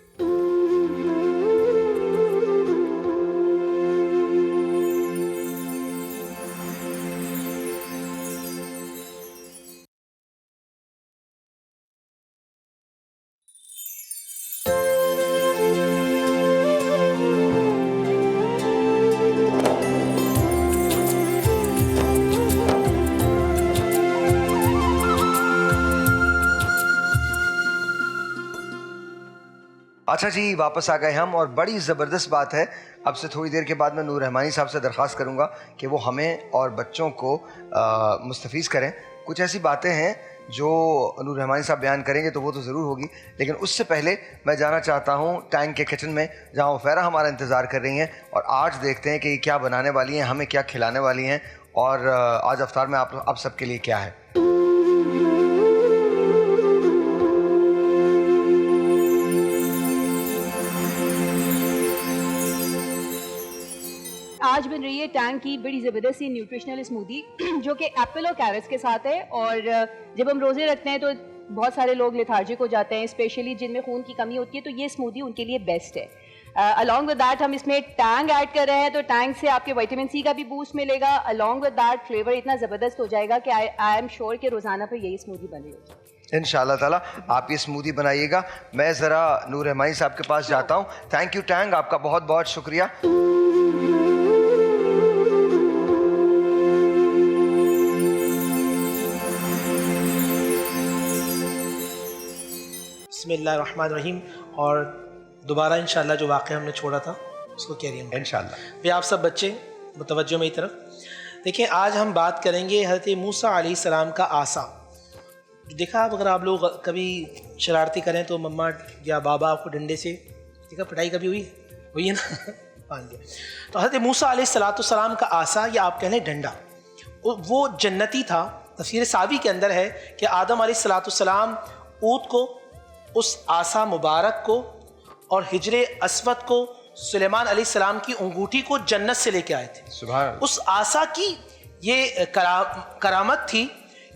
اچھا جی, واپس آ گئے ہم, اور بڑی زبردست بات ہے. اب سے تھوڑی دیر کے بعد میں نور رحمانی صاحب سے درخواست کروں گا کہ وہ ہمیں اور بچوں کو مستفیض کریں. کچھ ایسی باتیں ہیں جو نور رحمانی صاحب بیان کریں گے تو وہ تو ضرور ہوگی, لیکن اس سے پہلے میں جانا چاہتا ہوں ٹینک کے کچن میں جہاں عفیرہ ہمارا انتظار کر رہی ہیں, اور آج دیکھتے ہیں کہ یہ کیا بنانے والی ہیں, ہمیں کیا کھلانے والی ہیں, اور آج افطار میں آپ سب کے لیے کیا ہے. آج بن رہی ہے ٹینک کی بڑی زبردست سی نیوٹریشنل اسمودی جو کہ ایپل اور کیرٹس کے ساتھ ہے. اور جب ہم روزے رکھتے ہیں تو بہت سارے لوگ لیتھارجک ہو جاتے ہیں, اسپیشلی جن میں خون کی کمی ہوتی ہے, تو یہ اسمودی ان کے لیے بیسٹ ہے. along with that ہم اس میں ٹینگ ایڈ کر رہے ہیں, تو ٹینگ سے آپ کے وائٹامن سی کا بھی بوسٹ ملے گا. along with that فلیور اتنا زبردست ہو جائے گا کہ آئی ایم شیور کہ روزانہ پہ یہی اسمودی بنے گی. انشاءاللہ تعالیٰ آپ یہ اسمودی بنائیے گا. میں ذرا نور رحمانی صاحب کے پاس جاتا ہوں. تھینک یو ٹینگ، آپ کا بہت بہت شکریہ. بسم اللہ الرحمن الرحیم. اور دوبارہ انشاءاللہ جو واقعہ ہم نے چھوڑا تھا اس کو کیری ہم انشاءاللہ. بھی آپ سب بچے متوجہ میری طرف دیکھیں. آج ہم بات کریں گے حضرت موسیٰ علیہ السلام کا عصا. دیکھا اگر آپ لوگ کبھی شرارتی کریں تو مما یا بابا آپ کو ڈنڈے سے دیکھا پٹائی کبھی ہوئی ہے نا مان لیا. تو حضرت موسیٰ علیہ السلام کا عصا یا آپ کہہ لیں ڈنڈا وہ جنتی تھا. تفسیر ساوی کے اندر ہے کہ آدم علیہ السلام اونٹ کو، اس عصا مبارک کو اور حجر اسود کو، سلیمان علیہ السلام کی انگوٹھی کو جنت سے لے کے آئے تھے. سبحان اللہ. اس عصا کی یہ کرامت تھی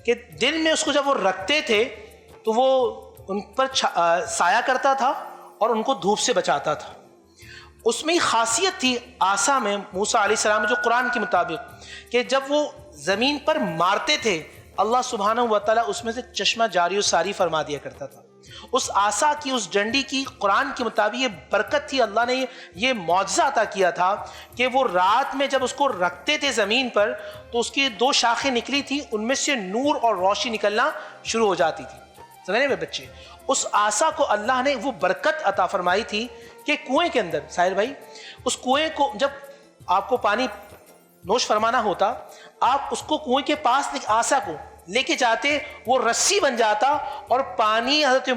کہ دن میں اس کو جب وہ رکھتے تھے تو وہ ان پر سایہ کرتا تھا اور ان کو دھوپ سے بچاتا تھا. اس میں خاصیت تھی عصا میں موسیٰ علیہ السلام جو قرآن کے مطابق کہ جب وہ زمین پر مارتے تھے اللہ سبحانہ و تعالیٰ اس میں سے چشمہ جاری و ساری فرما دیا کرتا تھا. اس عصا کی، اس ڈنڈی کی قرآن کے مطابق یہ برکت تھی. اللہ نے یہ معجزہ عطا کیا تھا کہ وہ رات میں جب اس کو رکھتے تھے زمین پر تو اس کی 2 شاخیں نکلی تھی، ان میں سے نور اور روشنی نکلنا شروع ہو جاتی تھی. سمجھے میرے بچے؟ اس عصا کو اللہ نے وہ برکت عطا فرمائی تھی کہ کنویں کے اندر، ساحر بھائی، اس کنویں کو جب آپ کو پانی نوش فرمانا ہوتا آپ اس کو کنویں کے پاس عصا کو لے کے جاتے، وہ رسی بن جاتا اور پانی حضرت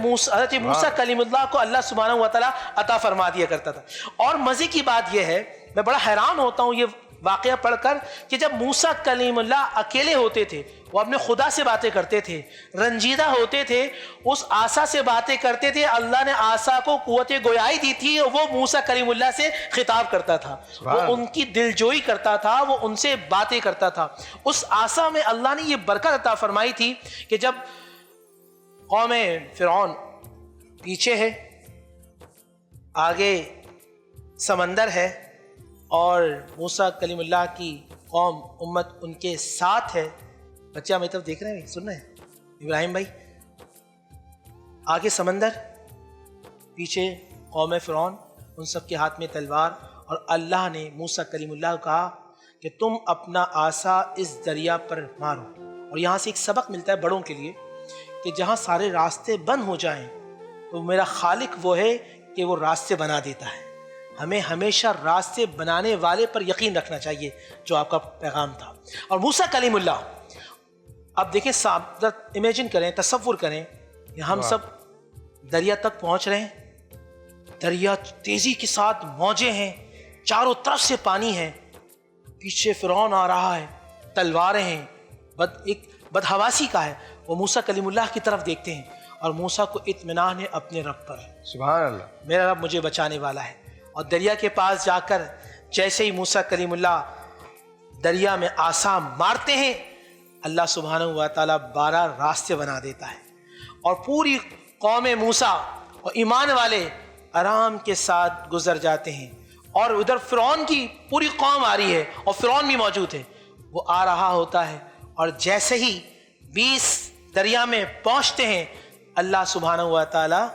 موسیٰ کلیم اللہ کو اللہ سبحانہ و تعالیٰ عطا فرما دیا کرتا تھا. اور مزے کی بات یہ ہے، میں بڑا حیران ہوتا ہوں یہ واقعہ پڑھ کر کہ جب موسیٰ کلیم اللہ اکیلے ہوتے تھے، وہ اپنے خدا سے باتیں کرتے تھے، رنجیدہ ہوتے تھے، اس عصا سے باتیں کرتے تھے. اللہ نے عصا کو قوت گویائی دی تھی اور وہ موسیٰ کلیم اللہ سے خطاب کرتا تھا، وہ ان کی دلجوئی کرتا تھا، وہ ان سے باتیں کرتا تھا. اس عصا میں اللہ نے یہ برکت عطا فرمائی تھی کہ جب قوم فرعون پیچھے ہے، آگے سمندر ہے اور موسیٰ کلیم اللہ کی قوم امت ان کے ساتھ ہے. بچے میری طرف دیکھ رہے ہیں، سن رہے ہیں ابراہیم بھائی؟ آگے سمندر، پیچھے قوم فرعون، ان سب کے ہاتھ میں تلوار. اور اللہ نے موسیٰ کلیم اللہ کو کہا کہ تم اپنا عصا اس دریا پر مارو. اور یہاں سے ایک سبق ملتا ہے بڑوں کے لیے کہ جہاں سارے راستے بند ہو جائیں تو میرا خالق وہ ہے کہ وہ راستے بنا دیتا ہے. ہمیں ہمیشہ راستے بنانے والے پر یقین رکھنا چاہیے، جو آپ کا پیغام تھا. اور موسیٰ کلیم اللہ، اب دیکھیں امیجن کریں، تصور کریں کہ ہم سب دریا تک پہنچ رہے ہیں. دریا تیزی کے ساتھ موجیں ہیں، چاروں طرف سے پانی ہے، پیچھے فرعون آ رہا ہے، تلواریں ہیں، ایک بدحواسی کا ہے. وہ موسیٰ کلیم اللہ کی طرف دیکھتے ہیں اور موسیٰ کو اطمینان ہے اپنے رب پر. سبحان اللہ. میرا رب مجھے بچانے والا ہے. اور دریا کے پاس جا کر جیسے ہی موسیٰ کلیم اللہ دریا میں عصا مارتے ہیں، اللہ سبحانہ و تعالیٰ 12 راستے بنا دیتا ہے اور پوری قوم موسیٰ اور ایمان والے آرام کے ساتھ گزر جاتے ہیں. اور ادھر فرعون کی پوری قوم آ رہی ہے اور فرعون بھی موجود ہے. وہ آ رہا ہوتا ہے اور جیسے ہی 20 دریا میں پہنچتے ہیں اللہ سبحانہ و تعالیٰ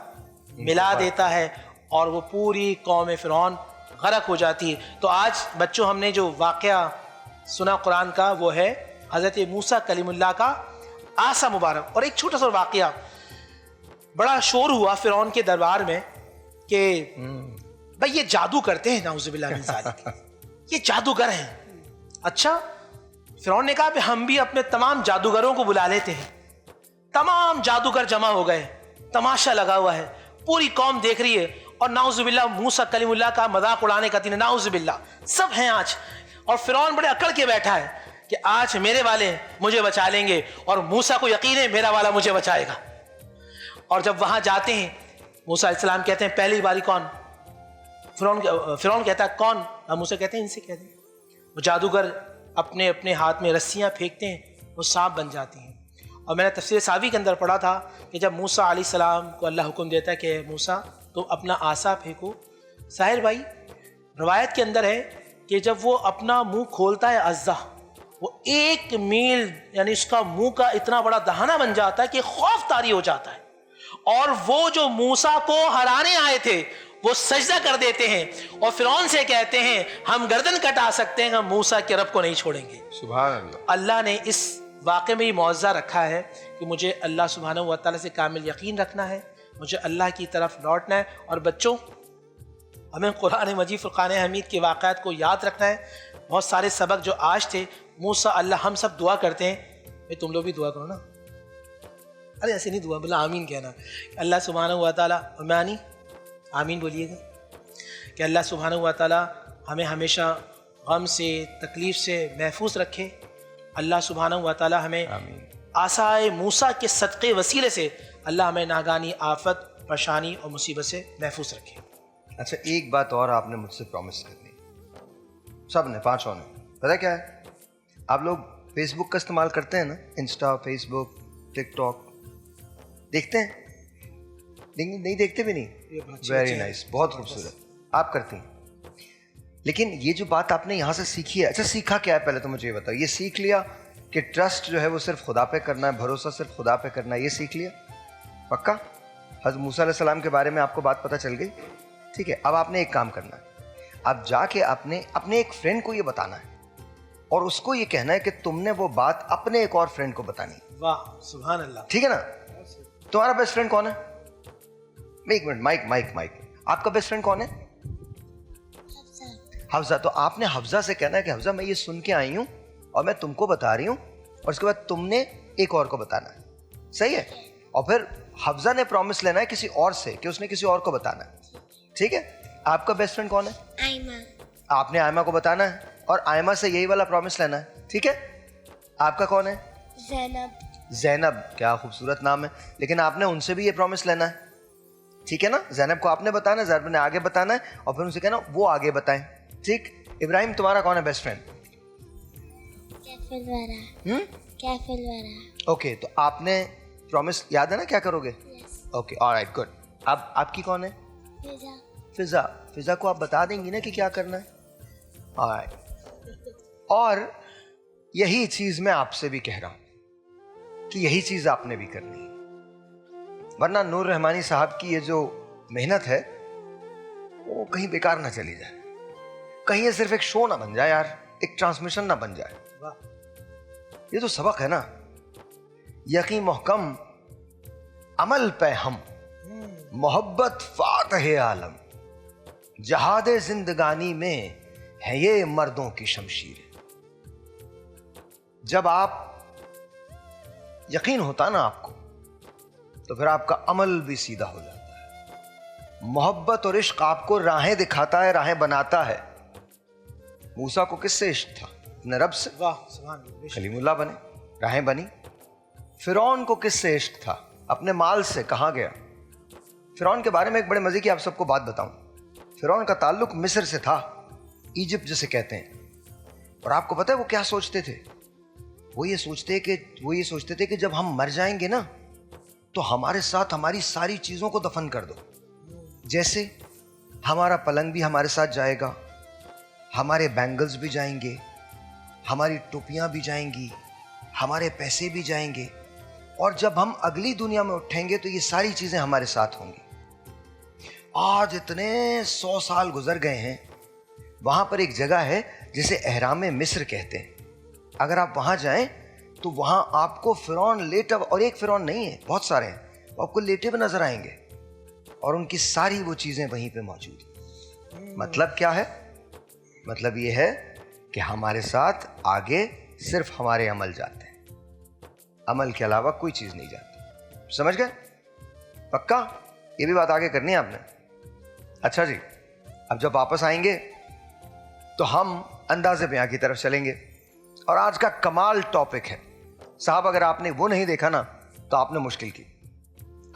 ملا دیتا ہے اور وہ پوری قوم فرعون غرق ہو جاتی ہے. تو آج بچوں ہم نے جو واقعہ سنا قرآن کا وہ ہے حضرت موسیٰ کلیم اللہ کا عصا مبارک. اور ایک چھوٹا سا واقعہ، بڑا شور ہوا فرعون کے دربار میں کہ بھائی یہ جادو کرتے ہیں، نعوذ باللہ من ذالک، یہ جادوگر ہیں. اچھا، فرعون نے کہا کہ ہم بھی اپنے تمام جادوگروں کو بلا لیتے ہیں. تمام جادوگر جمع ہو گئے، تماشا لگا ہوا ہے، پوری قوم دیکھ رہی ہے اور نعوذ باللہ موسیٰ کلیم اللہ کا مذاق اڑانے کا دن ہے. نعوذ باللہ سب ہیں آج. اور فرعون بڑے اکڑ کے بیٹھا ہے کہ آج میرے والے مجھے بچا لیں گے اور موسیٰ کو یقین ہے میرا والا مجھے بچائے گا. اور جب وہاں جاتے ہیں موسیٰ علیہ السلام کہتے ہیں پہلی باری کون؟ فرعون کہتا ہے کون؟ موسیٰ کہتے ہیں ان سے کہہ دیں. وہ جادوگر اپنے اپنے ہاتھ میں رسیاں پھینکتے ہیں، وہ سانپ بن جاتی ہیں. اور میں نے تفسیر ساوی کے اندر پڑھا تھا کہ جب موسیٰ علیہ السلام کو اللہ حکم دیتا ہے کہ موسیٰ تو اپنا عصا پھینکو. ساحر بھائی، روایت کے اندر ہے کہ جب وہ اپنا منہ کھولتا ہے عزا وہ 1 میل یعنی اس کا منہ کا اتنا بڑا دہانہ بن جاتا ہے کہ خوف طاری ہو جاتا ہے. اور وہ جو موسیٰ کو ہرانے آئے تھے وہ سجدہ کر دیتے ہیں اور فرعون سے کہتے ہیں ہم گردن کٹا سکتے ہیں، ہم موسیٰ کے رب کو نہیں چھوڑیں گے. سبحان اللہ. اللہ نے اس واقعے میں یہ معاوضہ رکھا ہے کہ مجھے اللہ سبحانہ و تعالیٰ سے کامل یقین رکھنا ہے، مجھے اللہ کی طرف لوٹنا ہے. اور بچوں، ہمیں قرآن مجید فرقان حمید کے واقعات کو یاد رکھنا ہے. بہت سارے سبق جو آج تھے، موسیٰ اللہ ہم سب دعا کرتے ہیں، بھئی تم لوگ بھی دعا کرو نا. ارے ایسے نہیں دعا، بلا آمین کہنا. اللہ سبحانہ و تعالیٰ، امانی آمین بولیے گا، کہ اللہ سبحانہ و تعالیٰ ہمیں ہمیشہ غم سے تکلیف سے محفوظ رکھے. اللہ سبحانہ و تعالیٰ ہمیں عصائے موسیٰ کے صدقے وسیلے سے اللہ ہمیں ناگانی آفت، پریشانی اور مصیبت سے محفوظ رکھے. اچھا، ایک بات اور آپ نے مجھ سے پرومس کرنی، سب نے، 5 نے. پتہ کیا ہے؟ آپ لوگ فیس بک کا استعمال کرتے ہیں نا، انسٹا، فیس بک، ٹک ٹاک دیکھتے ہیں؟ نہیں دیکھتے بھی نہیں؟ ویری نائس، بہت خوبصورت، آپ کرتی ہیں. لیکن یہ جو بات آپ نے یہاں سے سیکھی ہے، اچھا سیکھا کیا ہے پہلے تو مجھے یہ بتاؤ. یہ سیکھ لیا کہ ٹرسٹ جو ہے وہ صرف خدا پہ کرنا ہے، بھروسہ صرف خدا پہ کرنا ہے، یہ سیکھ لیا پکا؟ حضرت موسیٰ علیہ السلام کے بارے میں آپ کو بات پتہ چل گئی، ٹھیک ہے. اب آپ نے ایک کام کرنا ہے، اب جا کے آپ نے اپنے ایک فرینڈ کو یہ بتانا ہے اور اس کو یہ کہنا ہے کہ تم نے وہ بات اپنے ایک اور فرینڈ کو بتانی. واہ سبحان اللہ. ٹھیک ہے نا؟ تمہارا بیسٹ فرینڈ کون ہے؟ ایک منٹ، مائک. آپ کا بیسٹ فرینڈ کون ہے؟ حفظہ. تو آپ نے حفظہ سے کہنا ہے کہ حفظہ میں یہ سن کے آئی ہوں اور میں تم کو بتا رہی ہوں، اور اس کے بعد تم نے ایک اور کو بتانا ہے. صحیح ہے؟ اور پھر حفظہ نے پرومس لینا ہے کسی اور سے کہ اس نے کسی اور کو بتانا ہے. ٹھیک ہے؟ آپ کا بیسٹ فرینڈ کون ہے؟ آئمہ. آپ نے آئمہ کو بتانا ہے اور آئمہ سے یہی والا پرومس لینا ہے. ٹھیک ہے؟ آپ کا کون ہے؟ زینب. کیا خوبصورت نام ہے. لیکن آپ نے ان سے بھی یہ پرومس لینا ہے. ٹھیک ہے نا؟ زینب کو آپ نے بتانا ہے، زینب نے آگے بتانا ہے اور پھر ان سے کہنا وہ آگے بتائیں. ٹھیک. ابراہیم تمہارا کون ہے بیسٹ فرینڈ؟ کیفل ورا. اوکے، تو آپ نے پرومس یاد ہے نا کیا کرو گے؟ Okay, all right, good. اب آپ کی کون ہے؟ فضا. فضا کو آپ بتا دیں گی نا کہ کیا کرنا ہے؟ آلرائٹ. اور یہی چیز میں آپ سے بھی کہہ رہا ہوں کہ یہی چیز آپ نے بھی کرنی ہے، ورنہ نور رحمانی صاحب کی یہ جو محنت ہے وہ کہیں بیکار نہ چلی جائے، کہیں یہ صرف ایک شو نہ بن جائے یار، ایک ٹرانسمیشن نہ بن جائے. یہ تو سبق ہے نا. یقین محکم عمل پہ ہم، محبت فاتح عالم، جہاد زندگانی میں ہے یہ مردوں کی شمشیر. جب آپ یقین ہوتا نا آپ کو تو پھر آپ کا عمل بھی سیدھا ہو جاتا ہے. محبت اور عشق آپ کو راہیں دکھاتا ہے، راہیں بناتا ہے. موسیٰ کو کس سے عشق تھا؟ اپنے رب سے. واہ سبحان اللہ. کلیم اللہ بنے، راہیں بنی. فرعون کو کس سے عشق تھا؟ اپنے مال سے. کہاں گیا؟ فرعون کے بارے میں ایک بڑے مزے کی آپ سب کو بات بتاؤں. فرعون کا تعلق مصر سے تھا، ایجپٹ جسے کہتے ہیں. اور آپ کو پتہ ہے وہ کیا سوچتے تھے؟ وہ یہ سوچتے تھے کہ جب ہم مر جائیں گے نا تو ہمارے ساتھ ہماری ساری چیزوں کو دفن کر دو. جیسے ہمارا پلنگ بھی ہمارے ساتھ جائے گا، ہمارے بینگلز بھی جائیں گے، ہماری ٹوپیاں بھی جائیں گی، ہمارے پیسے بھی جائیں گے، اور جب ہم اگلی دنیا میں اٹھیں گے تو یہ ساری چیزیں ہمارے ساتھ ہوں گی. آج اتنے 100 سال گزر گئے ہیں. وہاں پر ایک جگہ ہے جسے احرام مصر کہتے ہیں. اگر آپ وہاں جائیں تو وہاں آپ کو فرعون لیٹا، اور ایک فرعون نہیں ہے، بہت سارے ہیں، وہ آپ کو لیٹے ہوئے نظر آئیں گے اور ان کی ساری وہ چیزیں وہیں پہ موجود ہیں. مطلب کیا ہے؟ مطلب یہ ہے کہ ہمارے ساتھ آگے صرف ہمارے عمل جاتے ہیں، عمل کے علاوہ کوئی چیز نہیں جاتی. سمجھ گئے؟ پکا؟ یہ بھی بات آگے کرنی ہے آپ نے. اچھا جی، اب جب واپس آئیں گے تو ہم انداز بیاں کی طرف چلیں گے. اور آج کا کمال ٹاپک ہے صاحب، اگر آپ نے وہ نہیں دیکھا نا تو آپ نے مشکل کی.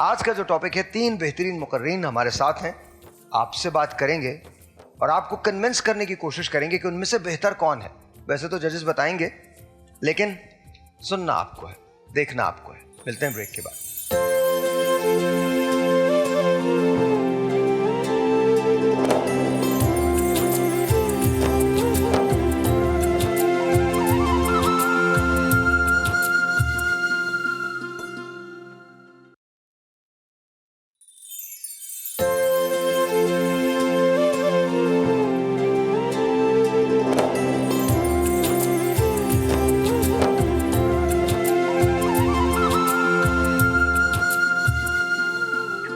آج کا جو ٹاپک ہے، 3 بہترین مقررین ہمارے ساتھ ہیں، آپ سے بات کریں گے اور آپ کو کنونس کرنے کی کوشش کریں گے کہ ان میں سے بہتر کون ہے. ویسے تو ججز بتائیں گے، لیکن سننا آپ کو ہے، دیکھنا آپ کو ہے. ملتے ہیں بریک کے بعد.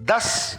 10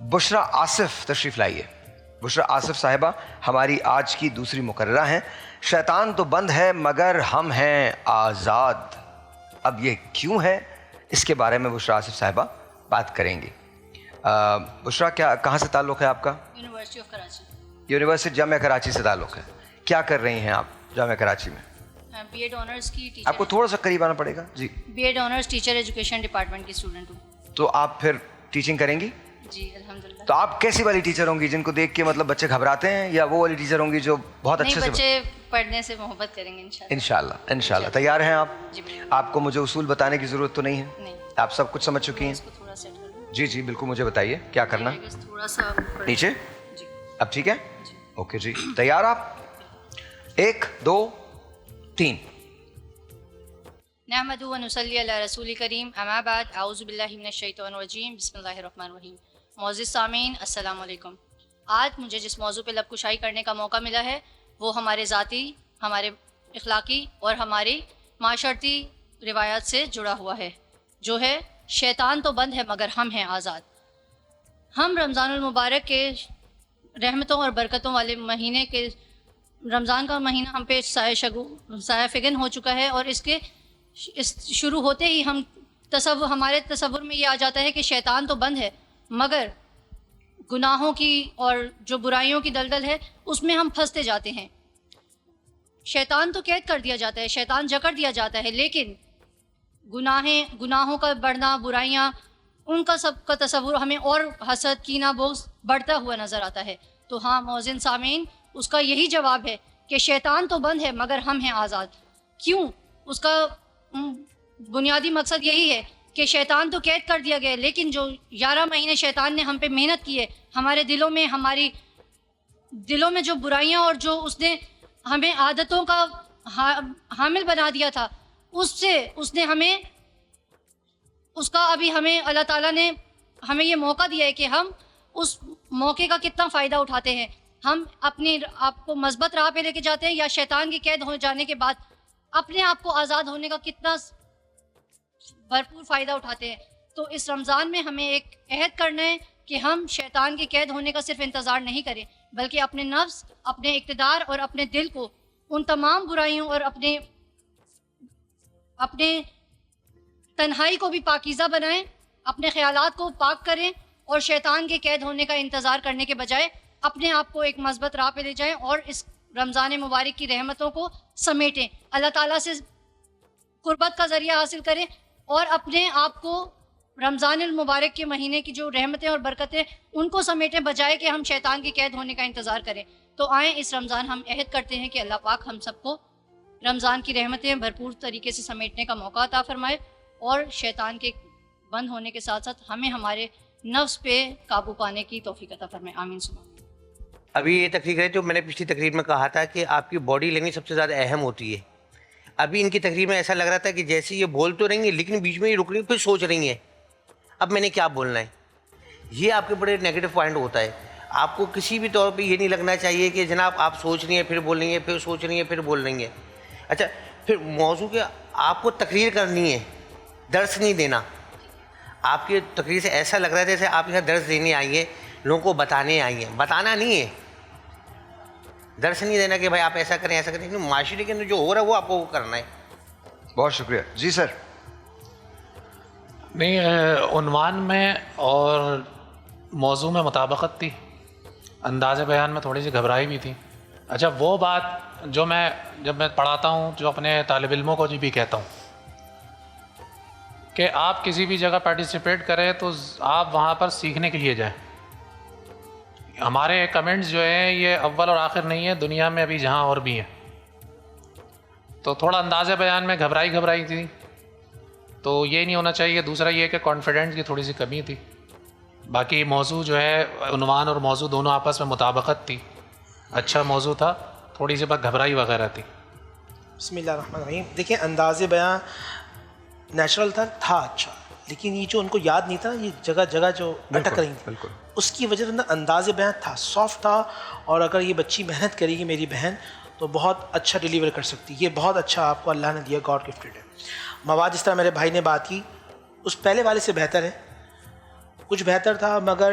بشرا آصف تشریف لائیے. بشرا آصف صاحبہ ہماری آج کی دوسری مقررہ ہیں. شیطان تو بند ہے مگر ہم ہیں آزاد. اب یہ کیوں ہے اس کے بارے میں بشرا آصف صاحبہ بات کریں گی. بشرا کہاں سے تعلق ہے آپ کا؟ University of Karachi. یونیورسٹی جامعہ کراچی سے تعلق ہے. کیا کر رہی ہیں آپ جامعہ کراچی میں؟ بی ایڈ آنرس کی ٹیچر. آپ کو تھوڑا سا قریب آنا پڑے گا. جی. B Ed honours teacher education department کی اسٹوڈنٹ ہوں. تو آپ پھر ٹیچنگ کریں گی؟ جی الحمدللہ. تو آپ کیسی والی ٹیچر ہوں گی جن کو دیکھ کے مطلب بچے گھبراتے ہیں، یا وہ والی ٹیچر ہوں گی جو بہت اچھے سے بچے پڑھنے سے محبت کریں گے انشاءاللہ؟ انشاءاللہ. تیار ہیں آپ؟ جی. آپ کو مجھے اصول بتانے کی ضرورت تو نہیں ہے؟ نہیں. آپ سب کچھ سمجھ چکی ہیں؟ تھوڑا سیٹ کر لوں. جی جی بالکل. مجھے بتائیے کیا کرنا. تھوڑا سا نیچے. جی. اب ٹھیک ہے. اوکے جی. تیار آپ؟ 1 2 3. نحمد و نصلی علی رسول کریم. اما بعد اعوذ باللہ من الشیطان الرجیم. بسم اللہ الرحمن الرحیم. معزز سامعین السلام علیکم. آج مجھے جس موضوع پہ لب کشائی کرنے کا موقع ملا ہے وہ ہمارے ذاتی، ہمارے اخلاقی اور ہماری معاشرتی روایات سے جڑا ہوا ہے، جو ہے شیطان تو بند ہے مگر ہم ہیں آزاد. ہم رمضان المبارک کے رحمتوں اور برکتوں والے مہینے کے رمضان کا مہینہ ہم پہ سایہ فگن ہو چکا ہے، اور اس شروع ہوتے ہی ہمارے تصور میں یہ آ جاتا ہے کہ شیطان تو بند ہے مگر گناہوں کی اور جو برائیوں کی دلدل ہے اس میں ہم پھنستے جاتے ہیں. شیطان تو قید کر دیا جاتا ہے، شیطان جکڑ دیا جاتا ہے، لیکن گناہوں کا بڑھنا، برائیاں، ان کا سب کا تصور ہمیں اور حسد، کینہ، بغض بڑھتا ہوا نظر آتا ہے. تو ہاں موزن سامعین، اس کا یہی جواب ہے کہ شیطان تو بند ہے مگر ہم ہیں آزاد. کیوں؟ اس کا بنیادی مقصد یہی ہے کہ شیطان تو قید کر دیا گیا، لیکن جو 11 مہینے شیطان نے ہم پہ محنت کی ہے، ہمارے ہماری دلوں میں جو برائیاں اور جو اس نے ہمیں عادتوں کا حامل بنا دیا تھا، اس نے ہمیں اس کا ابھی ہمیں اللہ تعالیٰ نے ہمیں یہ موقع دیا ہے کہ ہم اس موقع کا کتنا فائدہ اٹھاتے ہیں. ہم اپنے آپ کو مثبت راہ پہ لے کے جاتے ہیں، یا شیطان کے قید ہو جانے کے بعد اپنے آپ کو آزاد ہونے کا کتنا بھرپور فائدہ اٹھاتے ہیں. تو اس رمضان میں ہمیں ایک عہد کرنا ہے کہ ہم شیطان کے قید ہونے کا صرف انتظار نہیں کریں، بلکہ اپنے نفس، اپنے اقتدار اور اپنے دل کو ان تمام برائیوں اور اپنے تنہائی کو بھی پاکیزہ بنائیں، اپنے خیالات کو پاک کریں، اور شیطان کے قید ہونے کا انتظار کرنے کے بجائے اپنے آپ کو ایک مثبت راہ پہ لے جائیں اور اس رمضان مبارک کی رحمتوں کو سمیٹیں، اللہ تعالیٰ سے قربت کا ذریعہ حاصل کریں، اور اپنے آپ کو رمضان المبارک کے مہینے کی جو رحمتیں اور برکتیں ان کو سمیٹیں، بجائے کہ ہم شیطان کے قید ہونے کا انتظار کریں. تو آئیں اس رمضان ہم عہد کرتے ہیں کہ اللہ پاک ہم سب کو رمضان کی رحمتیں بھرپور طریقے سے سمیٹنے کا موقع عطا فرمائے، اور شیطان کے بند ہونے کے ساتھ ساتھ ہمیں ہمارے نفس پہ قابو پانے کی توفیق عطا فرمائے. آمین. ابھی یہ تقریر ہے جو میں نے پچھلی تقریر میں کہا تھا کہ آپ کی باڈی لینگویج سب سے زیادہ اہم ہوتی ہے. ابھی ان کی تقریر میں ایسا لگ رہا تھا کہ جیسے یہ بول تو رہی ہیں لیکن بیچ میں یہ رک رہی ہیں، پھر سوچ رہی ہیں اب میں نے کیا بولنا ہے. یہ آپ کے بڑے نیگیٹو پوائنٹ ہوتا ہے. آپ کو کسی بھی طور پہ یہ نہیں لگنا چاہیے کہ جناب آپ سوچ رہی ہیں پھر بول رہی ہیں، پھر سوچ رہی ہیں پھر بول رہی ہیں. اچھا پھر موضوع کہ آپ کو تقریر کرنی ہے، درس نہیں دینا. آپ کی تقریر سے ایسا لگ رہا ہے جیسے آپ یہاں درس دینے آئی ہیں، لوگوں کو بتانے آئی ہیں. بتانا نہیں ہے، درس نہیں دینا کہ بھائی آپ ایسا کریں ایسا کریں. معاشرے کے اندر جو ہو رہا ہے وہ آپ کو کرنا ہے. بہت شکریہ. جی سر. نہیں، عنوان میں اور موضوع میں مطابقت تھی، انداز بیان میں تھوڑی سی گھبرائی بھی تھی. اچھا وہ بات جو جب میں پڑھاتا ہوں، جو اپنے طالب علموں کو بھی کہتا ہوں کہ آپ کسی بھی جگہ پارٹیسپیٹ کریں تو آپ وہاں پر سیکھنے کے لیے جائیں. ہمارے کمنٹس جو ہیں یہ اول اور آخر نہیں ہے، دنیا میں ابھی جہاں اور بھی ہیں. تو تھوڑا انداز بیان میں گھبرائی تھی، تو یہ نہیں ہونا چاہیے. دوسرا یہ کہ کانفیڈنس کی تھوڑی سی کمی تھی. باقی موضوع جو ہے، عنوان اور موضوع دونوں آپس میں مطابقت تھی، اچھا موضوع تھا، تھوڑی سی بات گھبرائی وغیرہ تھی. بسم اللہ الرحمن الرحیم. دیکھیں انداز بیان نیچرل تھا اچھا، لیکن یہ جو ان کو یاد نہیں تھا، یہ جگہ جگہ جو اٹک رہی تھی، اس کی وجہ سے انداز بیان تھا، سافٹ تھا. اور اگر یہ بچی محنت کرے گی میری بہن تو بہت اچھا ڈیلیور کر سکتی. یہ بہت اچھا آپ کو اللہ نے دیا، گاڈ گفٹڈ ہے. مواد جس طرح میرے بھائی نے بات کی اس پہلے والے سے بہتر ہے. کچھ بہتر تھا مگر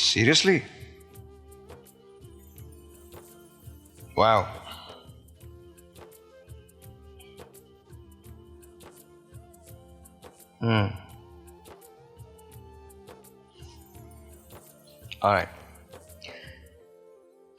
Seriously? Wow. Alright.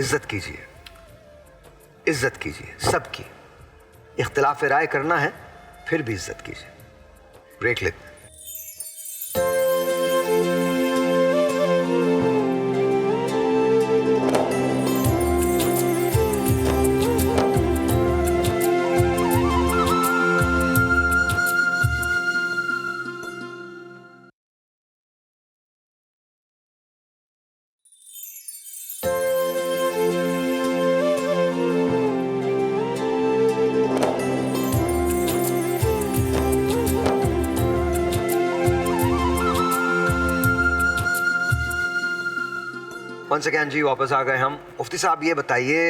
عزت کیجیے، عزت کیجیے سب کی. اختلاف رائے کرنا ہے پھر بھی عزت کیجیے. بریک لیتے ہیں. ون سیکنڈ جی، واپس آ گئے ہم. مفتی صاحب یہ بتائیے،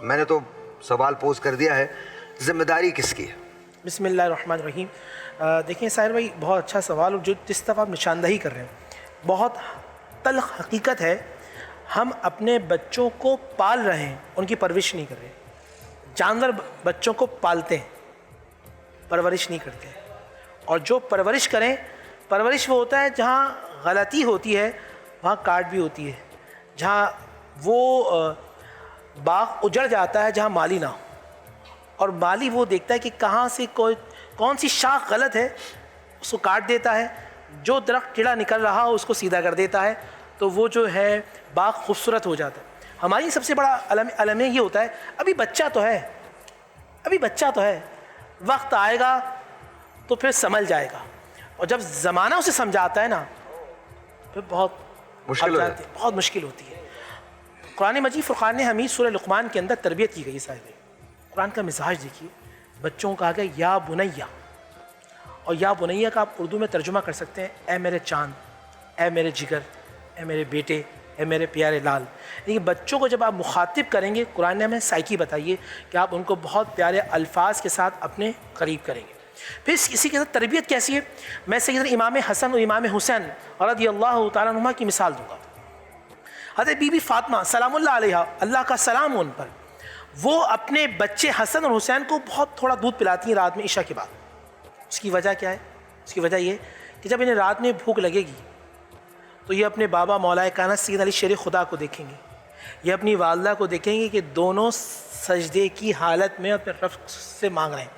میں نے تو سوال پوز کر دیا ہے، ذمہ داری کس کی ہے؟ بسم اللہ الرحمن الرحیم. دیکھیں ساحر بھائی، بہت اچھا سوال، اور جس طرح آپ نشاندہی کر رہے ہیں بہت تلخ حقیقت ہے. ہم اپنے بچوں کو پال رہے ہیں، ان کی پرورش نہیں کر رہے. جانور بچوں کو پالتے ہیں، پرورش نہیں کرتے. اور جو پرورش کریں، پرورش وہ ہوتا ہے جہاں غلطی ہوتی ہے وہاں کاٹ بھی ہوتی ہے. جہاں وہ باغ اجڑ جاتا ہے جہاں مالی نہ ہو، اور مالی وہ دیکھتا ہے کہ کہاں سے کون سی شاخ غلط ہے، اس کو کاٹ دیتا ہے. جو درخت ٹیڑھا نکل رہا ہو اس کو سیدھا کر دیتا ہے، تو وہ جو ہے باغ خوبصورت ہو جاتا ہے. ہماری سب سے بڑا علم یہ ہوتا ہے، ابھی بچہ تو ہے، ابھی بچہ تو ہے، وقت آئے گا تو پھر سمجھ جائے گا. اور جب زمانہ اسے سمجھاتا ہے نا، پھر بہت مشکل ہوتی ہے. قرآن مجید فرقان حمید سورہ لقمان کے اندر تربیت کی گئی ہے. صاحب قرآن کا مزاج دیکھیے، بچوں کو کہا گیا یا بنیا، اور یا بنیا کا آپ اردو میں ترجمہ کر سکتے ہیں اے میرے چاند، اے میرے جگر، اے میرے بیٹے، اے میرے پیارے لال. لیکن بچوں کو جب آپ مخاطب کریں گے، قرآن نے ہمیں سائیکی بتائیے کہ آپ ان کو بہت پیارے الفاظ کے ساتھ اپنے قریب کریں گے. پھر اسی کے ساتھ تربیت کیسی ہے، میں سیدنا امام حسن اور امام حسین رضی اللہ تعالیٰ عنہما کی مثال دوں گا. حضرت بی بی فاطمہ سلام اللہ علیہ، اللہ کا سلام ان پر، وہ اپنے بچے حسن اور حسین کو بہت تھوڑا دودھ پلاتی ہیں رات میں عشاء کے بعد. اس کی وجہ کیا ہے؟ اس کی وجہ یہ کہ جب انہیں رات میں بھوک لگے گی تو یہ اپنے بابا مولا کائنات سید علی شیر خدا کو دیکھیں گے، یہ اپنی والدہ کو دیکھیں گے کہ دونوں سجدے کی حالت میں اپنے رب سے مانگ رہے ہیں،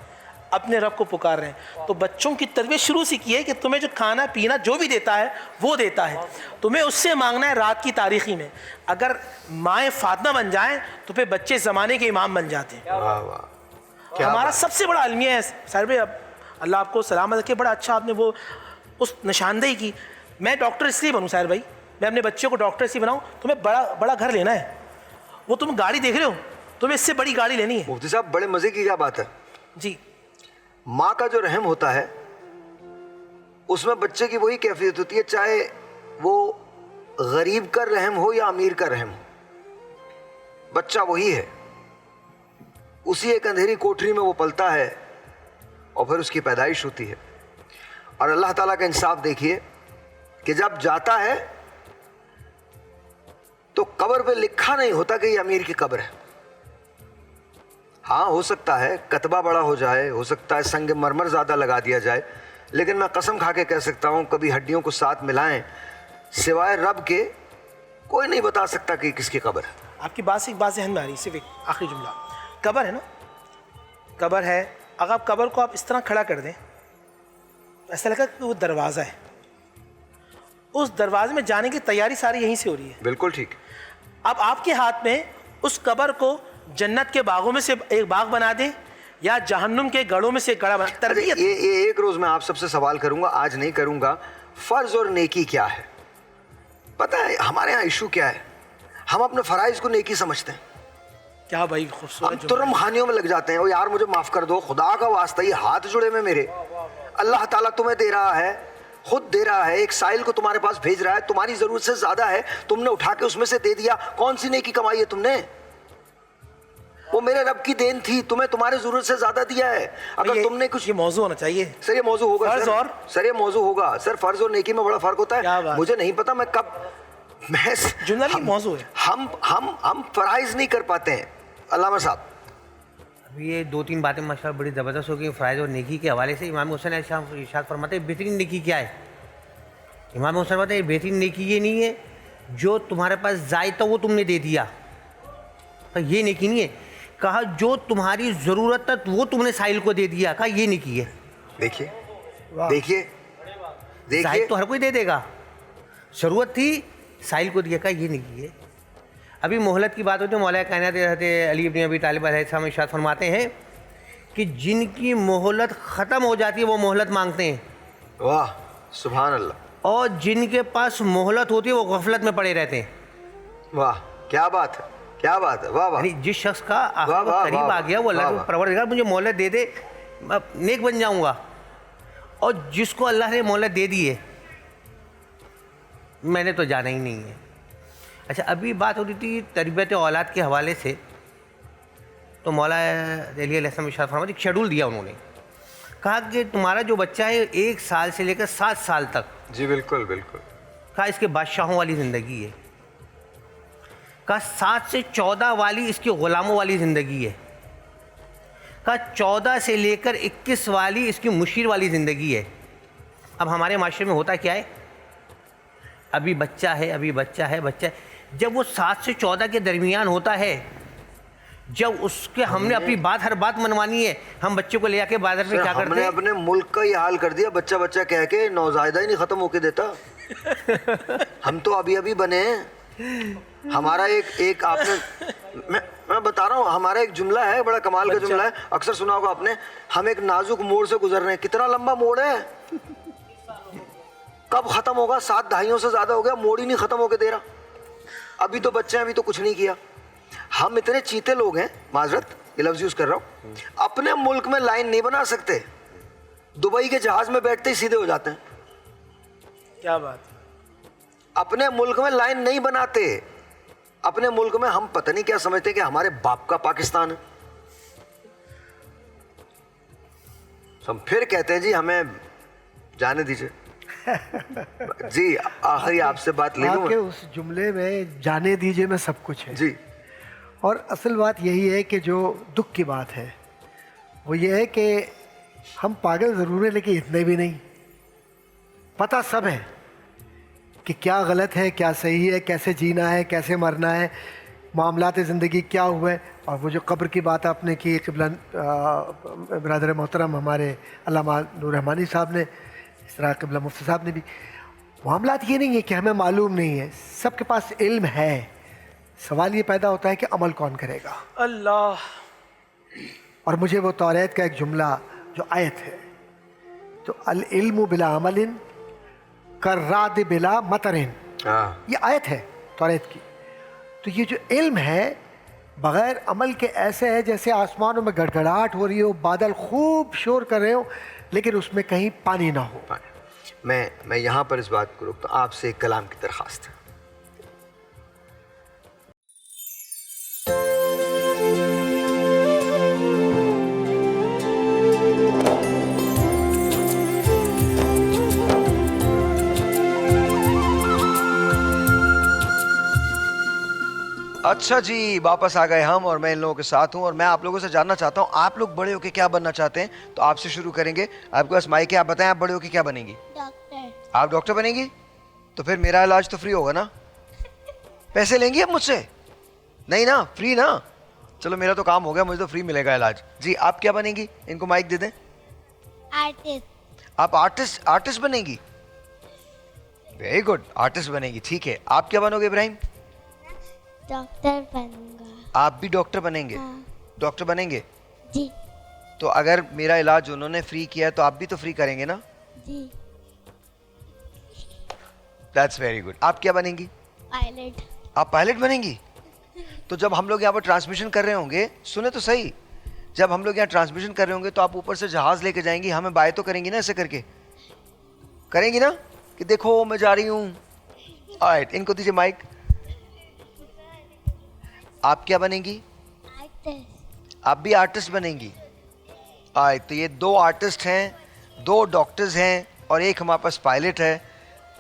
اپنے رب کو پکار رہے ہیں. تو بچوں کی تربیت شروع سے کی ہے کہ تمہیں جو کھانا پینا جو بھی دیتا ہے وہ دیتا ہے، تمہیں اس سے مانگنا ہے رات کی تاریخی میں. اگر مائیں فاطمہ بن جائیں تو پھر بچے زمانے کے امام بن جاتے ہیں. ہمارا سب سے بڑا المیہ ہے سر بھائی، اب اللہ آپ کو سلامت رکھے، بڑا اچھا آپ نے وہ اس نشاندہی کی. میں ڈاکٹر اس لیے بنوں ساحر بھائی، میں اپنے بچے کو ڈاکٹر اس لیے بناؤں، تمہیں بڑا گھر لینا ہے. وہ تم گاڑی دیکھ رہے ہو، تمہیں اس سے بڑی گاڑی لینی ہے. مفتی صاحب بڑے مزے کی کیا بات ہے. جی، ماں کا جو رحم ہوتا ہے اس میں بچے کی وہی کیفیت ہوتی ہے، چاہے وہ غریب کا رحم ہو یا امیر کا رحم ہو، بچہ وہی ہے. اسی ایک اندھیری کوٹری میں وہ پلتا ہے اور پھر اس کی پیدائش ہوتی ہے. اور اللہ تعالیٰ کا انصاف دیکھیے کہ جب جاتا ہے تو قبر پہ لکھا نہیں ہوتا کہ یہ امیر کی قبر ہے. ہاں ہو سکتا ہے کتبہ بڑا ہو جائے، ہو سکتا ہے سنگ مرمر زیادہ لگا دیا جائے، لیکن میں قسم کھا کے کہہ سکتا ہوں کبھی ہڈیوں کو ساتھ ملائیں سوائے رب کے کوئی نہیں بتا سکتا کہ کس کی قبر ہے. آپ کی بات سے ایک بات ذہن میں آ رہی ہے، صرف ایک آخری جملہ. قبر ہے نا، قبر ہے، اگر آپ قبر کو آپ اس طرح کھڑا کر دیں تو ایسا لگا کہ وہ دروازہ ہے، اس دروازے میں جانے کی تیاری ساری یہیں سے ہو رہی ہے. بالکل ٹھیک. اب آپ کے ہاتھ میں اس قبر کو جنت کے باغوں میں سے ایک باغ بنا دیں یا جہنم کے گڑھوں میں سے ایک گڑھا بنا. تربیت یہ ایک روز میں آپ سب سے سوال کروں گا، آج نہیں کروں گا. فرض اور نیکی کیا ہے؟ پتہ ہے ہمارے ہاں ایشو کیا ہے؟ ہم اپنے فرائض کو نیکی سمجھتے ہیں. کیا بھائی خوبصورت، ہم ترم خانیوں میں لگ جاتے ہیں، او یار مجھے معاف کر دو، خدا کا واسطہ یہ ہاتھ جڑے میں میرے، اللہ تعالیٰ تمہیں دے رہا ہے، خود دے رہا ہے، ایک سائل کو تمہارے پاس بھیج رہا ہے، تمہاری ضرورت سے زیادہ ہے، تم نے اٹھا کے اس میں سے دے دیا. کون سی نیکی کمائی ہے تم نے؟ وہ میرے رب کی دین تھی، تمہیں تمہاری ضرورت سے زیادہ دیا ہے. اگر تم نے کچھ، یہ موضوع ہونا چاہیے سر، یہ موضوع ہوگا فرض، اور سر یہ موضوع ہوگا سر. فرض اور نیکی میں بڑا فرق ہوتا ہے. مجھے نہیں پتا میں کب میں جملہ نہیں موضوع ہے. ہم فرائض نہیں کر پاتے ہیں. علامہ صاحب ابھی یہ دو تین باتیں ماشاء اللہ بڑی زبردست ہو گئی فرائض اور نیکی کے حوالے سے. امام حسین ارشاد فرماتے ہیں بہترین نیکی کیا ہے؟ امام حسین فرماتے ہیں بہترین نیکی یہ نہیں ہے جو تمہارے پاس زائد تھا وہ تم نے دے دیا، کہا یہ نیکی نہیں ہے. کہا جو تمہاری ضرورت تھا وہ تم نے ساحل کو دے دیا. کہا یہ نیکی ہے. دیکھیے دیکھیے دیکھیے, ساحل تو ہر کوئی دے دے گا, ضرورت تھی ساحل کو دیا. کہا یہ نیکی ہے. ابھی مہلت کی بات ہوتی ہے, مولا کائنات حضرت علی ابن ابی طالب علیہ السلام ارشاد فرماتے ہیں کہ جن کی مہلت ختم ہو جاتی ہے وہ مہلت مانگتے ہیں. واہ سبحان اللہ. اور جن کے پاس مہلت ہوتی ہے وہ غفلت میں پڑے رہتے ہیں. واہ کیا بات ہے, کیا بات ہے, واہ واہ. یعنی جس شخص کا آخر وقت قریب آ گیا وہ اللہ کو پروردگار مجھے مہلت دے دے نیک بن جاؤں گا, اور جس کو اللہ نے مہلت دے دی ہے میں نے تو جانا ہی نہیں ہے. اچھا ابھی بات ہو رہی تھی تربیت اولاد کے حوالے سے, تو مولا علی علیہ السلام ارشاد فرماتے ایک شیڈول دیا انہوں نے, کہا کہ تمہارا جو بچہ ہے 1 سال سے لے کر 7 سال تک, جی بالکل بالکل, کہا اس کے بادشاہوں والی زندگی ہے. کہا 7 سے 14 والی اس کی غلاموں والی زندگی ہے. کہا 14 سے لے کر 21 والی اس کی مشیر والی زندگی ہے. اب ہمارے معاشرے میں ہوتا کیا ہے, ابھی بچہ ہے, ابھی بچہ ہے, بچہ ہے. جب وہ 7 سے 14 کے درمیان ہوتا ہے, جب اس کے ہم نے اپنی بات ہر بات منوانی ہے, ہم بچے کو لے آ کے بازار میں کیا کرتے ہیں, ہم نے اپنے ملک کا یہ حال کر دیا, بچہ بچہ کہہ کے نوزائیدہ ہی نہیں ختم ہو کے دیتا. ہم تو ابھی ابھی بنے ہیں. ہمارا ایک آپ نے میں بتا رہا ہوں, ہمارا ایک جملہ ہے, بڑا کمال کا جملہ ہے, اکثر سنا ہوگا آپ نے, ہم ایک نازک موڑ سے گزر رہے ہیں. کتنا لمبا موڑ ہے, کب ختم ہوگا, 7 دہائیوں سے زیادہ ہو گیا, موڑ ہی نہیں ختم ہو کے دے رہا. ابھی تو بچے ہیں, ابھی تو کچھ نہیں کیا. ہم اتنے چیتے لوگ ہیں, معذرت یہ لفظ یوز کر رہا ہوں, اپنے ملک میں لائن نہیں بنا سکتے, دبئی کے جہاز میں بیٹھتے ہی سیدھے ہو جاتے ہیں. کیا بات, اپنے ملک میں لائن نہیں بناتے. اپنے ملک میں ہم پتہ نہیں کیا سمجھتے ہیں کہ ہمارے باپ کا پاکستان ہے. ہم پھر کہتے ہیں جی ہمیں جانے دیجئے. جی آخری آپ سے بات لے لوں. آپ کے اس جملے میں جانے دیجئے میں سب کچھ ہے جی, اور اصل بات یہی ہے کہ جو دکھ کی بات ہے وہ یہ ہے کہ ہم پاگل ضرور ہیں لیکن اتنے بھی نہیں. پتہ سب ہے کہ کیا غلط ہے, کیا صحیح ہے, کیسے جینا ہے, کیسے مرنا ہے, معاملات زندگی کیا ہوئے. اور وہ جو قبر کی بات آپ نے کی, قبلہ برادر محترم ہمارے علامہ نور رحمانی صاحب نے, اس طرح قبلہ مفتی صاحب نے بھی, معاملات یہ نہیں ہے کہ ہمیں معلوم نہیں ہے, سب کے پاس علم ہے. سوال یہ پیدا ہوتا ہے کہ عمل کون کرے گا. اللہ. اور مجھے وہ توریت کا ایک جملہ جو آیت ہے, تو العلم بلا عمل کرراد بلا مطرن, یہ آیت ہے توریت کی. تو یہ جو علم ہے بغیر عمل کے ایسے ہے جیسے آسمانوں میں گڑگڑاہٹ ہو رہی ہو, بادل خوب شور کر رہے ہو لیکن اس میں کہیں پانی نہ ہو. میں یہاں پر اس بات کو روکتا ہوں, آپ سے ایک کلام کی درخواست ہے. اچھا جی, واپس آ گئے ہم, اور میں ان لوگوں کے ساتھ ہوں, اور میں آپ لوگوں سے جاننا چاہتا ہوں آپ لوگ بڑے ہو کے کیا بننا چاہتے ہیں. تو آپ سے شروع کریں گے, آپ کے پاس مائک ہے, آپ بتائیں آپ بڑے ہو کے کیا بنیں گی. ڈاکٹر. آپ ڈاکٹر بنیں گی, تو پھر میرا علاج تو فری ہوگا نا. پیسے لیں گی اب مجھ سے, نہیں نا, فری نا. چلو میرا تو کام ہو گیا, مجھے تو فری ملے گا علاج. جی آپ کیا بنیں گی, ان کو مائک دے دیں. آرٹسٹ. آپ آرٹسٹ بنیں گی, ویری گڈ, آرٹسٹ بنیں گی, ٹھیک ہے. آپ کیا بنو گے ابراہیم. ڈاکٹر بنوں گا. آپ بھی ڈاکٹر بنیں گے. ڈاکٹر بنیں گے جی. تو اگر میرا علاج انہوں نے فری کیا ہے تو آپ بھی تو فری کریں گے نا. جی. That's very good. آپ کیا بنیں گی. پائلٹ. آپ پائلٹ بنیں گی. تو جب ہم لوگ یہاں پر ٹرانسمیشن کر رہے ہوں گے, سنیں تو صحیح, جب ہم لوگ یہاں ٹرانسمیشن کر رہے ہوں گے تو آپ اوپر سے جہاز لے کے جائیں گی, ہمیں بائے تو کریں گی نا, ایسے کر کے کریں گی نا کہ دیکھو میں جا رہی ہوں. آلرائٹ, ان کو دیجیے مائک. آپ کیا بنیں گی. آپ بھی آرٹسٹ بنیں گی. آلرائٹ, تو یہ 2 آرٹسٹ ہیں, 2 ڈاکٹرز ہیں, اور ایک ہمارے پاس پائلٹ ہے,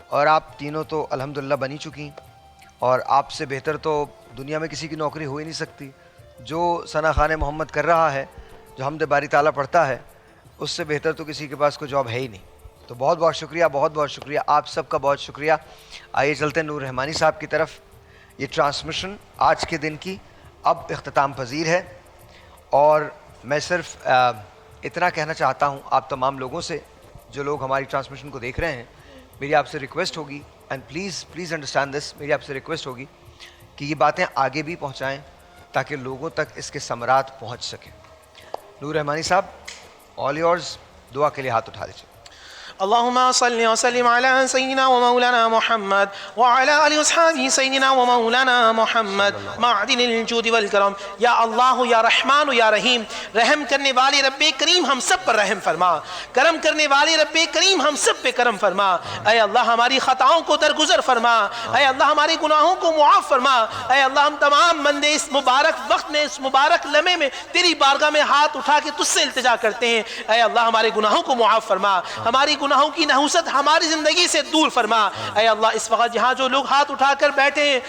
اور آپ تینوں تو الحمدللہ بنی چکی, اور آپ سے بہتر تو دنیا میں کسی کی نوکری ہو ہی نہیں سکتی. جو ثنا خان محمد کر رہا ہے, جو حمد باری تعالیٰ پڑھتا ہے, اس سے بہتر تو کسی کے پاس کوئی جاب ہے ہی نہیں. تو بہت بہت شکریہ, بہت بہت شکریہ, آپ سب کا بہت شکریہ. آئیے چلتے ہیں نور رحمانی صاحب کی طرف. یہ ٹرانسمیشن آج کے دن کی اب اختتام پذیر ہے، اور میں صرف اتنا کہنا چاہتا ہوں آپ تمام لوگوں سے جو لوگ ہماری ٹرانسمیشن کو دیکھ رہے ہیں، میری آپ سے ریکویسٹ ہوگی، اینڈ پلیز انڈرسٹینڈ دس، میری آپ سے ریکویسٹ ہوگی کہ یہ باتیں آگے بھی پہنچائیں تاکہ لوگوں تک اس کے ثمرات پہنچ سکیں۔ نور رحمانی صاحب، آل یورز، دعا کے لیے ہاتھ اٹھا دیجیے۔ اللهم صل وسلم على سيدنا ومولانا محمد وعلى آله وصحبه سيدنا ومولانا محمد معدن الجود والکرم۔ یا اللہ یا رحمان یا رحیم، رحم کرنے والے رب کریم ہم سب پر رحم فرما، کرم کرنے والے رب کریم ہم سب پہ کرم فرما۔ اے اللہ ہماری خطاؤں کو درگزر فرما، اے اللہ ہمارے گناہوں کو معاف فرما۔ اے اللہ ہم تمام بندے اس مبارک وقت میں، اس مبارک لمحے میں تیری بارگاہ میں ہاتھ اٹھا کے تجھ سے التجا کرتے ہیں۔ اے اللہ ہمارے گناہوں کو معاف فرما، ہماری گناہوں کی نحوست ہماری زندگی سے دور فرما۔ اے اللہ اس وقت جہاں جو لوگ ہاتھ اٹھا کر بیٹھے ہیں،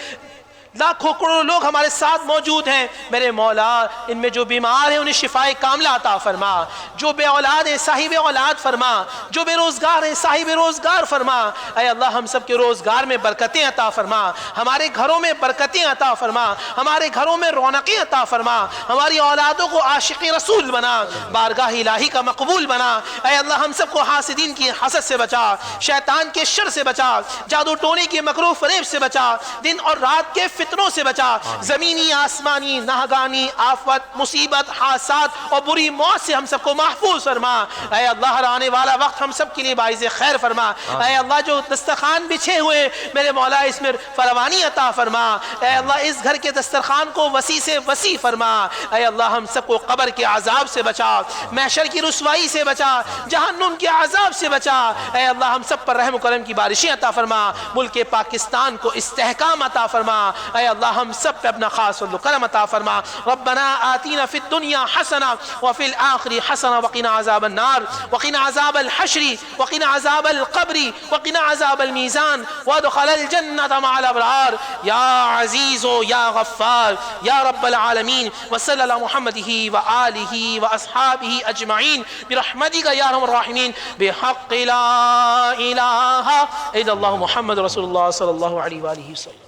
لاکھوں کروڑوں لوگ ہمارے ساتھ موجود ہیں، میرے مولا ان میں جو بیمار ہیں انہیں شفائے کاملہ عطا فرما، جو بے اولاد ہیں صاحب اولاد فرما، جو بے روزگار ہیں صاحب روزگار فرما۔ اے اللہ ہم سب کے روزگار میں برکتیں عطا فرما، ہمارے گھروں میں برکتیں عطا فرما، ہمارے گھروں میں رونقیں عطا فرما، ہماری اولادوں کو عاشق رسول بنا، بارگاہ الہی کا مقبول بنا۔ اے اللہ ہم سب کو حاسدین کی حسد سے بچا، شیطان کے شر سے بچا، جادو ٹونے کے مکر و فریب سے بچا، دن اور رات کے فتنوں سے بچا، زمینی آسمانی ناگانی آفت مصیبت حادثات اور بری موت سے ہم سب کو محفوظ فرما۔ اے اللہ ہر آنے والا وقت ہم سب کے لیے باعث خیر فرما۔ اے اللہ جو دسترخوان بچھے ہوئے میرے مولا اس میں فراوانی عطا فرما۔ اے اللہ اس گھر کے دسترخوان کو وسیع سے وسیع فرما۔ اے اللہ ہم سب کو قبر کے عذاب سے بچا، محشر کی رسوائی سے بچا، جہنم کے عذاب سے بچا۔ اے اللہ ہم سب پر رحم و کرم کی بارشیں عطا فرما، ملک پاکستان کو استحکام عطا فرما۔ اے اللہ ہم سب پہ اپنا خاص فضل و کرم عطا فرما۔ ربنا آتینا فی الدنیا حسنہ وفی الآخرہ حسنہ وقنا عذاب النار وقنا عذاب الحشر وقنا عذاب القبر وقنا عذاب الميزان وادخل الجنة مع الأبرار یا عزیز یا غفار یا رب العالمین۔ وصلی اللہ محمدہ وآلہ واصحابہ اجمعین برحمتک یا ارحم الراحمین بحق لا الہ الا اللہ محمد رسول اللہ صلی اللہ علیہ وآلہ وسلم۔